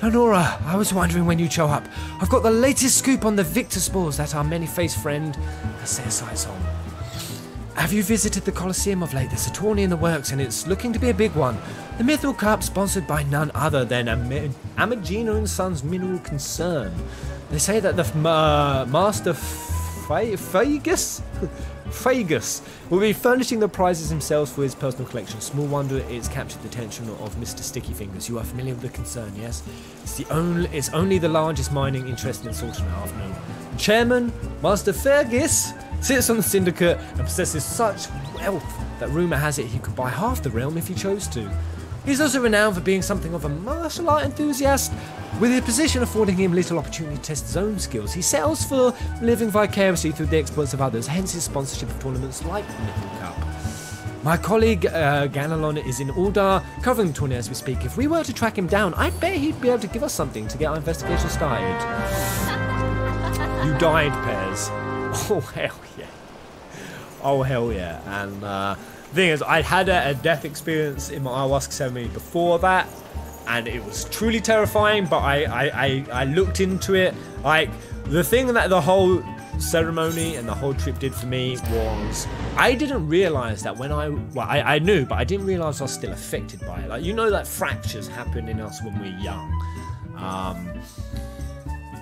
Lenora, I was wondering when you'd show up. I've got the latest scoop on the Victor spores that our many-faced friend has set her sights on. Have you visited the Colosseum of late? There's a tourney in the works, and it's looking to be a big one. The Mithril Cup, sponsored by none other than Amagino and Sons Mineral Concern. They say that the Master Fagus Fagus will be furnishing the prizes himself for his personal collection. Small wonder it's captured the attention of Mr. Sticky Fingers. You are familiar with the concern, yes? It's only the largest mining interest in Sultan Afternoon. Chairman, Master Fergus, sits on the syndicate and possesses such wealth that rumour has it he could buy half the realm if he chose to. He's also renowned for being something of a martial art enthusiast, with his position affording him little opportunity to test his own skills. He settles for living vicariously through the exploits of others, hence his sponsorship of tournaments like the Nickel Cup. My colleague Ganelon is in Uldar, covering the tournament as we speak. If we were to track him down, I bet he'd be able to give us something to get our investigation started. You died, Pez. Oh, hell yeah. Oh, hell yeah. And the thing is, I had a death experience in my ayahuasca ceremony before that, and it was truly terrifying, but I looked into it. Like, the thing that the whole ceremony and the whole trip did for me was, I didn't realise that when I knew, but I didn't realise I was still affected by it. Like, you know that fractures happen in us when we're young.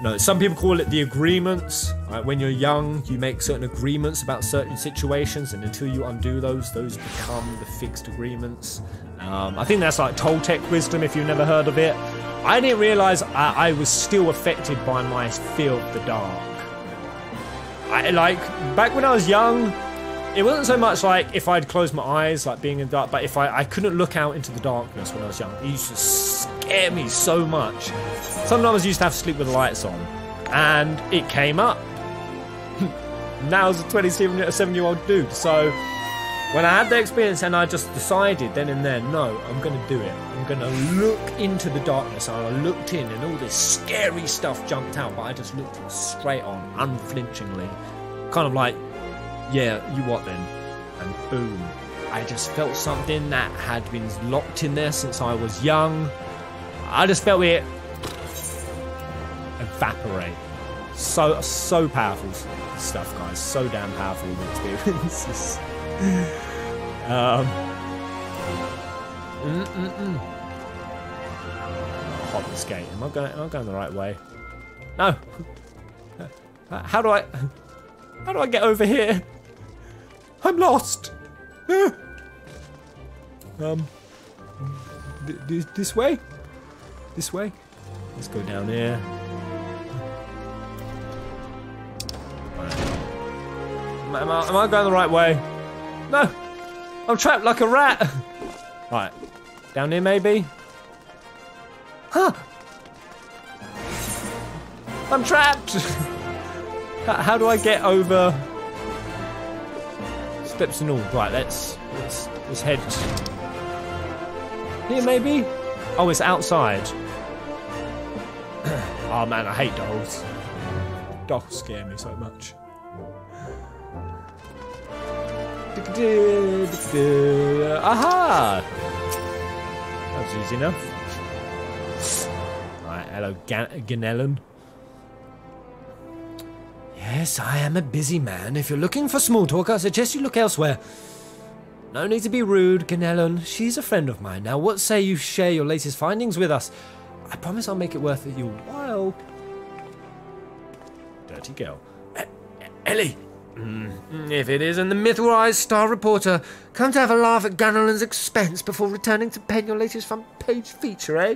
No, some people call it the agreements. Right? When you're young, you make certain agreements about certain situations, and until you undo those become the fixed agreements. I think that's like Toltec wisdom, if you've never heard of it. I didn't realise I was still affected by my fear of the dark. Back when I was young, it wasn't so much like if I'd close my eyes, like being in the dark, but if I couldn't look out into the darkness when I was young. It used to scare me so much. Sometimes I used to have to sleep with the lights on, and it came up. Now I was a 27-year-old dude, so when I had the experience and I just decided then and there, no, I'm going to do it. I'm going to look into the darkness, and I looked in and all this scary stuff jumped out, but I just looked straight on, unflinchingly. Kind of like, yeah, you what then? And boom. I just felt something that had been locked in there since I was young. I just felt it evaporate. So powerful stuff, guys. So damn powerful experiences. Hop and skate. Am I going the right way? No. How do I get over here? I'm lost. This way? This way? Let's go down here. Am I going the right way? No! I'm trapped like a rat! Right. Down here, maybe? Huh! I'm trapped! How do I get over? Steps and all. Right, let's head here, maybe? Oh, it's outside. Oh man, I hate dolls. Dolls scare me so much. Aha! That was easy enough. Right, hello, Ganelon. Yes, I am a busy man. If you're looking for small talk, I suggest you look elsewhere. No need to be rude, Ganelon. She's a friend of mine. Now, what say you share your latest findings with us? I promise I'll make it worth your while. Dirty girl. Ellie! If it isn't the mythalized star reporter, come to have a laugh at Ganelon's expense before returning to pen your latest front-page feature, eh?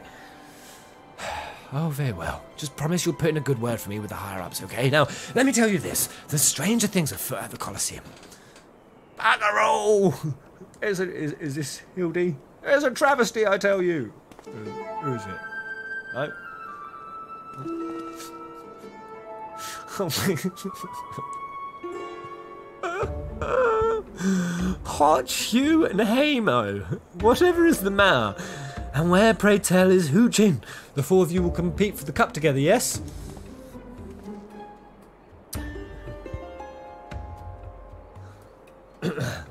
Oh, very well. Just promise you'll put in a good word for me with the higher-ups, okay? Now, let me tell you this. The stranger things afoot at the Colosseum. Bugger-all! Is this Hildy? It's a travesty, I tell you. Who is it? No? Oh my... Hot Hugh and Hamo, whatever is the matter? And where, pray tell, is Hoojin? The four of you will compete for the cup together, yes? I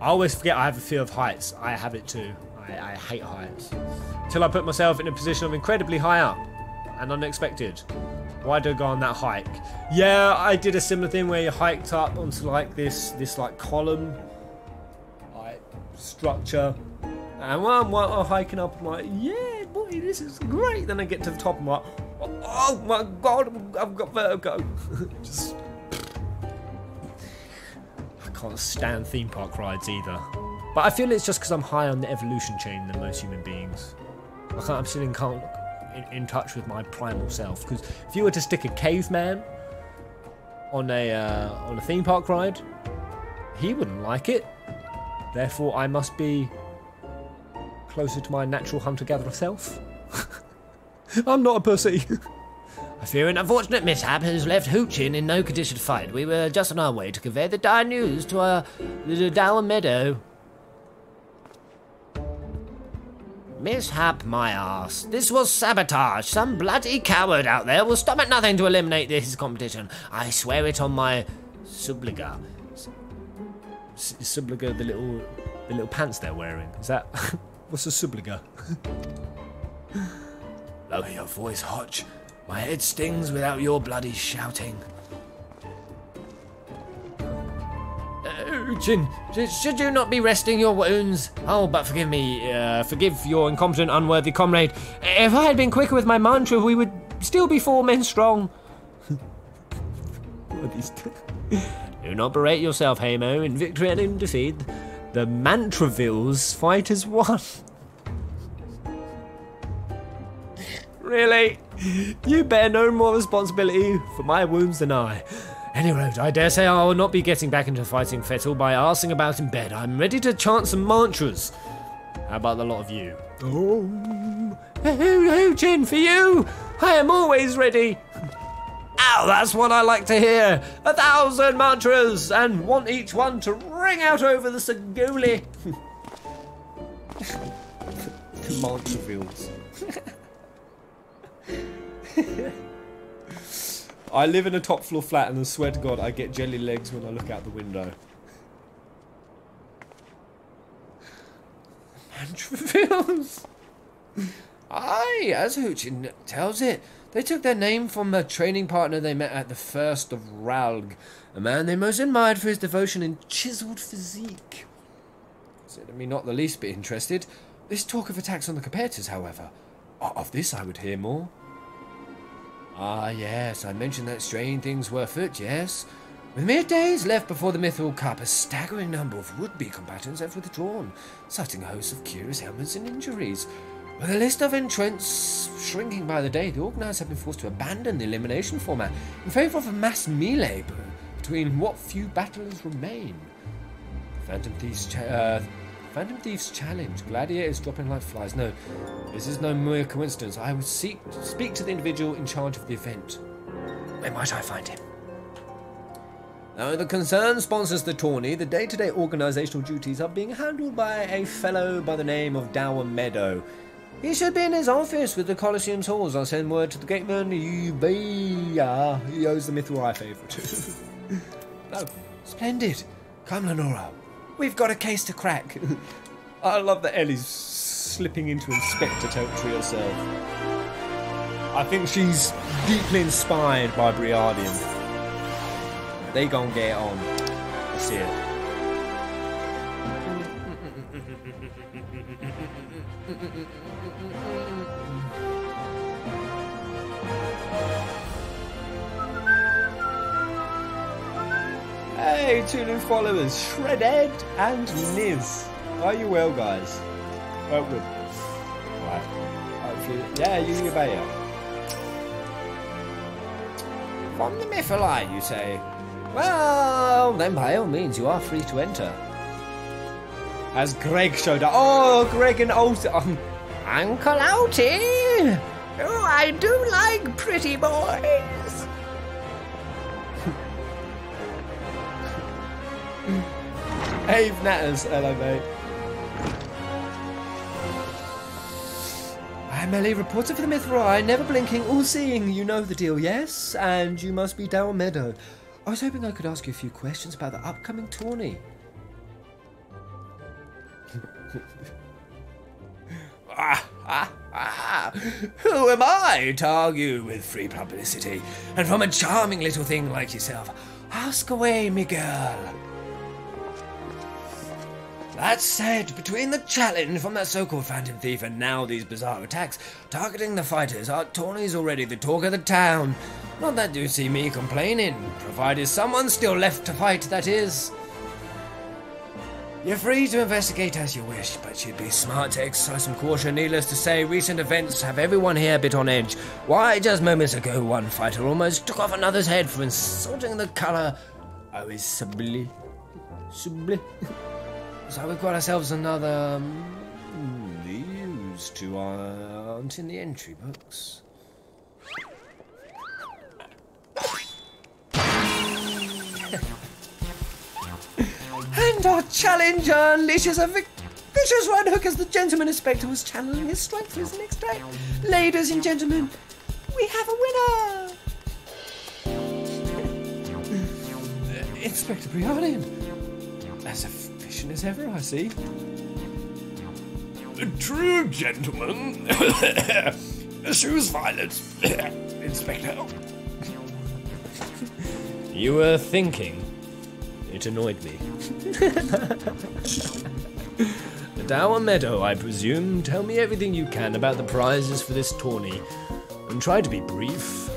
always forget I have a fear of heights. I have it too. I hate heights. Till I put myself in a position of incredibly high up and unexpected. Why do I go on that hike? Yeah, I did a similar thing where you hiked up onto like this like column, like structure, And while I'm hiking up, I'm like, yeah, boy, this is great. Then I get to the top, I'm like, oh my god, I've got vertigo. Just, I can't stand theme park rides either. But I feel it's just because I'm higher on the evolution chain than most human beings. I'm still in touch with my primal self. Because if you were to stick a caveman on a theme park ride, he wouldn't like it. Therefore, I must be closer to my natural hunter-gatherer self. I'm not a pussy. I fear an unfortunate mishap has left Hoochin in no condition to fight. We were just on our way to convey the dire news to the Dower Meadow. Mishap, my arse. This was sabotage. Some bloody coward out there will stop at nothing to eliminate this competition. I swear it on my subliga. Subliga, the little pants they're wearing. Is that... What's a subliga? Lower your voice, Hodge. My head stings without your bloody shouting. Chin, should you not be resting your wounds? Oh, but forgive me, forgive your incompetent, unworthy comrade. If I had been quicker with my mantra, we would still be 4 men strong. What are these? Do not berate yourself, Hamo. In victory and in defeat, the Mantravilles fight as one. Really? You bear no more responsibility for my wounds than I. Any road, I dare say I will not be getting back into fighting Fettle by arsing about in bed. I'm ready to chant some mantras. How about the lot of you? Chin, for you! I am always ready. Ow, that's what I like to hear. 1,000 mantras, and want each one to ring out over the Saguli. The Mantravilles. I live in a top floor flat and I swear to God I get jelly legs when I look out the window. Mantravilles! Aye, as Hoochin tells it, they took their name from a training partner they met at the First of Ralg, a man they most admired for his devotion and chiselled physique. Said me not the least bit interested. This talk of attacks on the competitors, however. Of this I would hear more. Ah, yes, I mentioned that strange things were afoot, yes. With mere days left before the Mithril Cup, a staggering number of would-be combatants have withdrawn, citing a host of curious ailments and injuries. With a list of entrants shrinking by the day, the organisers have been forced to abandon the elimination format in favour of a mass melee between what few battlers remain. Phantom Thieves Challenge. Gladiators dropping like flies. No, this is no mere coincidence. I would speak to the individual in charge of the event. Where might I find him? Now, the concern sponsors the tourney. The day-to-day organisational duties are being handled by a fellow by the name of Dower Meadow. He should be in his office with the Colosseum's halls. I'll send word to the gateman. He owes the Mithril Eye favour too. No, splendid. Come, Lenora. We've got a case to crack. I love that Ellie's slipping into Inspector territory herself. I think she's deeply inspired by Briardian. They gon' get on. I see it. Hey, 2 new followers, Shredded and Niz. Are you well, guys? Oh, good. Right. Hopefully, yeah, you better. From the Mithril Eye, you say? Well, then by all means, you are free to enter. As Greg showed up. Oh, Greg and Uncle Outie! Oh, I do like pretty boys. Hey, Natters, hello, mate. I'm Ellie, reporter for the Mithril Eye, never blinking, all-seeing. You know the deal, yes? And you must be Dower Meadow. I was hoping I could ask you a few questions about the upcoming tourney. Who am I to argue with free publicity? And from a charming little thing like yourself, ask away, me girl. That said, between the challenge from that so-called phantom thief and now these bizarre attacks targeting the fighters, our tourney's already the talk of the town. Not that you see me complaining, provided someone's still left to fight, that is. You're free to investigate as you wish, but you'd be smart to exercise some caution. Needless to say, recent events have everyone here a bit on edge. Why, just moments ago, one fighter almost took off another's head for insulting the colour of his sabli. So we've got ourselves another these two aren't in the entry books. And our challenger unleashes a vicious right hook as the gentleman inspector was channeling his strength for his next attack. Ladies and gentlemen, we have a winner! Inspector Briardian, as efficient as ever, I see. True, gentlemen. Choose violence, Inspector. You were thinking. It annoyed me. The Dower Meadow, I presume. Tell me everything you can about the prizes for this tourney, and try to be brief.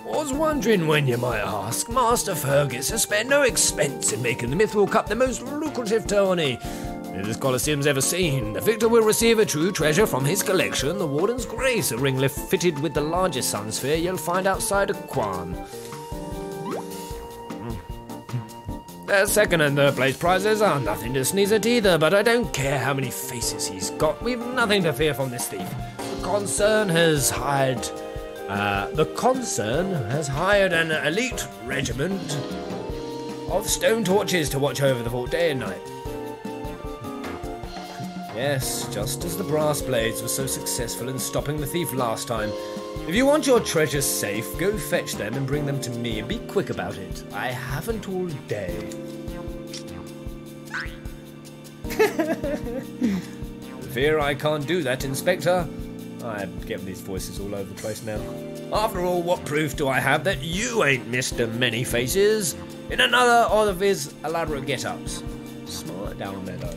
Was wondering when you might ask. Master Fergus has spared no expense in making the Mithril Cup the most lucrative tourney this Colosseum's ever seen. The victor will receive a true treasure from his collection, the Warden's Grace, a ringlet fitted with the largest sun sphere you'll find outside of Quan. The second and third place prizes are nothing to sneeze at either, but I don't care how many faces he's got. We've nothing to fear from this thief. The concern has hired an elite regiment of stone torches to watch over the fort day and night. Yes, just as the brass blades were so successful in stopping the thief last time. If you want your treasures safe, go fetch them and bring them to me, and be quick about it. I haven't all day. Fear I can't do that, Inspector. I'm getting these voices all over the place now. After all, what proof do I have that you ain't Mr. Many Faces in another of his elaborate get-ups? Smart Dower Meadow.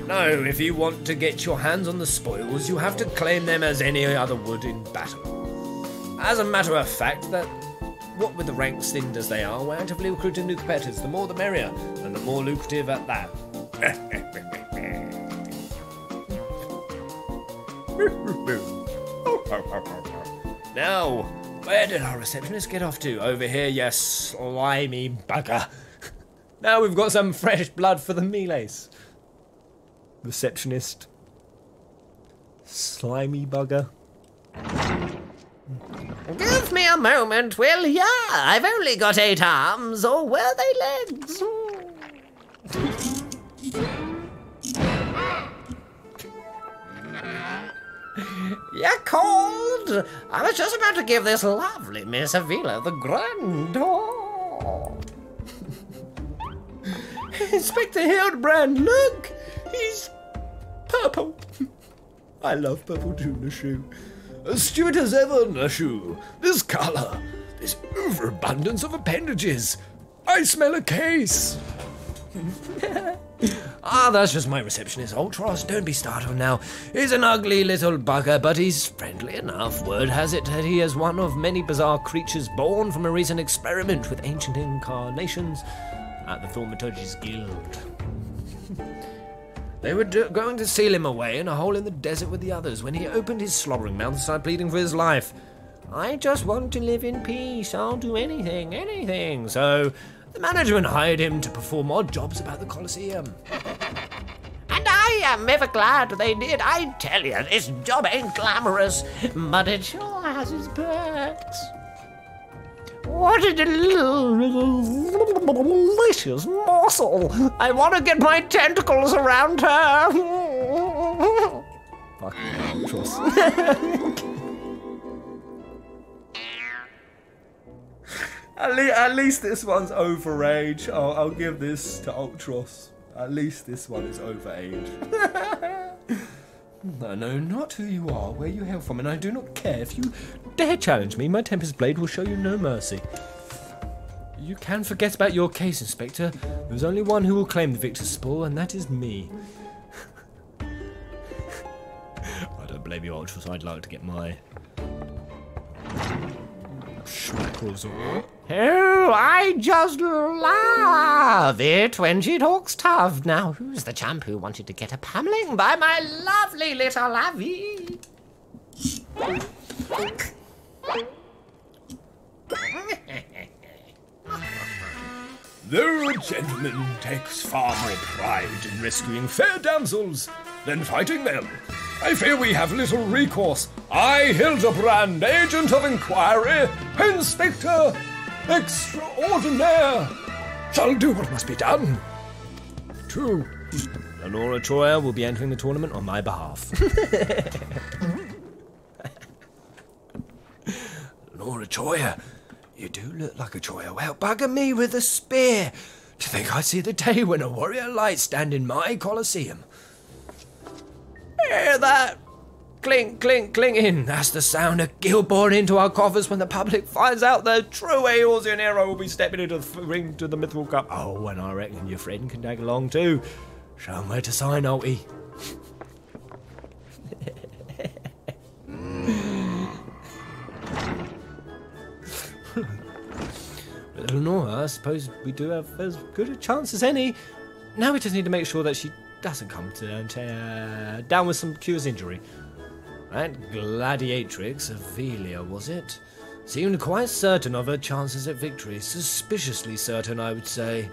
No, if you want to get your hands on the spoils, you have to claim them as any other would in battle. As a matter of fact, that what with the ranks thinned as they are, we're actively recruiting new competitors. The more the merrier, and the more lucrative at that. Now, where did our receptionist get off to? Over here, yes, slimy bugger. Now we've got some fresh blood for the melees. Receptionist. Slimy bugger. Give me a moment, will ya? I've only got 8 arms, or were they legs? You called? I was just about to give this lovely Miss Avila the grand tour. Inspector Hildebrand, look! He's purple. I love purple too, Nashu. Astute as ever, Nashu. This colour, this overabundance of appendages. I smell a case. That's just my receptionist, Ultros. Don't be startled now. He's an ugly little bugger, but he's friendly enough. Word has it that he is one of many bizarre creatures born from a recent experiment with ancient incarnations at the Thaumaturgy's Guild. They were going to seal him away in a hole in the desert with the others when he opened his slobbering mouth and started pleading for his life. I just want to live in peace. I'll do anything. So the management hired him to perform odd jobs about the Colosseum. And I am ever glad they did. I tell you, this job ain't glamorous, but it sure has its perks. What a delicious morsel! I want to get my tentacles around her. Fucking Ultros. At least this one's over age. I'll give this to Ultros. At least this one is over age. I know not who you are, where you hail from, and I do not care. If you dare challenge me, my Tempest Blade will show you no mercy. You can forget about your case, Inspector. There's only one who will claim the victor's spoil, and that is me. I don't blame you, Ultras. I'd like to get my shackles on. Oh, I just love it when she talks tough. Now, who's the chump who wanted to get a pummeling by my lovely little Lavi? The gentleman takes far more pride in rescuing fair damsels than fighting them. I fear we have little recourse. I, Hildebrand, agent of inquiry, Inspector Extraordinaire, shall do what must be done. True. Lenora Troyer will be entering the tournament on my behalf. Lenora Troyer, you do look like a Troyer. Well, bugger me with a spear. To think I'd see the day when a warrior light stand in my Colosseum. Hear that? Clink, clink, clinking. That's the sound of gil born into our coffers when the public finds out the true Eorzean hero will be stepping into the ring to the Mythical Cup. Oh, and I reckon your friend can tag along too. Show him where to sign, Alty. But Lenora, I suppose we do have as good a chance as any. Now we just need to make sure that she doesn't come to down with some curious injury. That gladiatrix, Avelia, was it? Seemed quite certain of her chances at victory. Suspiciously certain, I would say.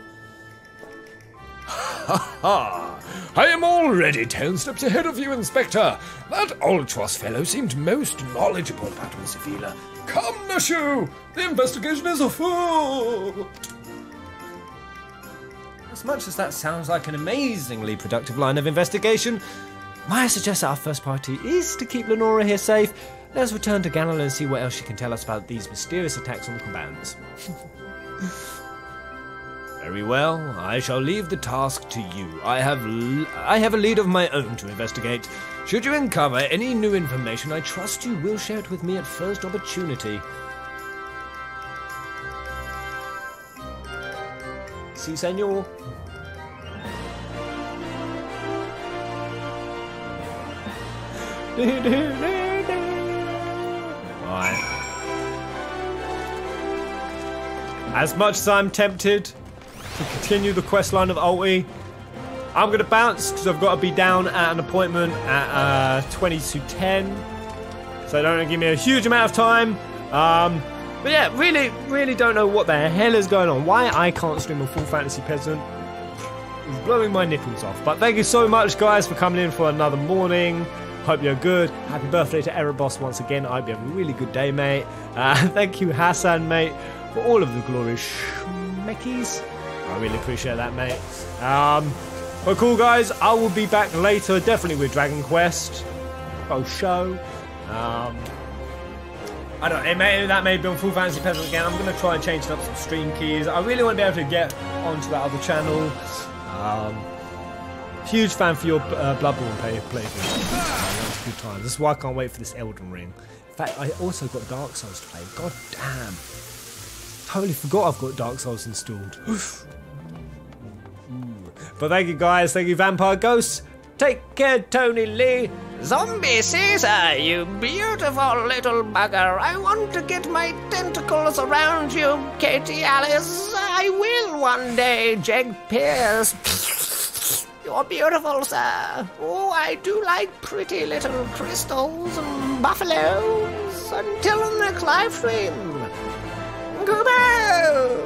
Ha ha! I am already 10 steps ahead of you, Inspector. That Ultros fellow seemed most knowledgeable about Miss Avila. Come, Nashu! The investigation is afoot! As much as that sounds like an amazingly productive line of investigation, might I suggest that our first priority is to keep Lenora here safe. Let's return to Gannon and see what else she can tell us about these mysterious attacks on the combatants. Very well, I shall leave the task to you. I have a lead of my own to investigate. Should you uncover any new information, I trust you will share it with me at first opportunity. Si, senor. Alright. As much as I'm tempted to continue the quest line of Alty, I'm going to bounce because I've got to be down at an appointment at 20 to 10. So don't give me a huge amount of time. But yeah, really don't know what the hell is going on. Why I can't stream a full fantasy Peasant is blowing my nipples off. But thank you so much, guys, for coming in for another morning. Hope you're good. Happy birthday to Erebos once again. I hope you have a really good day, mate. Thank you, Hassan, mate, for all of the glorious schmeckies. I really appreciate that, mate. But cool, guys. I will be back later, definitely with Dragon Quest. Oh, show. I don't know, that may be on Full Fantasy Peasant again. I'm going to try and change up some stream keys. I really want to be able to get onto that other channel. Huge fan for your Bloodborne playthrough. Good times. This is why I can't wait for this Elden Ring. In fact, I also got Dark Souls to play. God damn. Totally forgot I've got Dark Souls installed. But thank you, guys. Thank you, Vampire Ghosts. Take care, Tony Lee. Zombie Caesar, you beautiful little bugger. I want to get my tentacles around you, Katie Alice. I will one day, Jeg Pierce. You're beautiful, sir. Oh, I do like pretty little crystals and buffaloes. Until next live stream. Goodbye.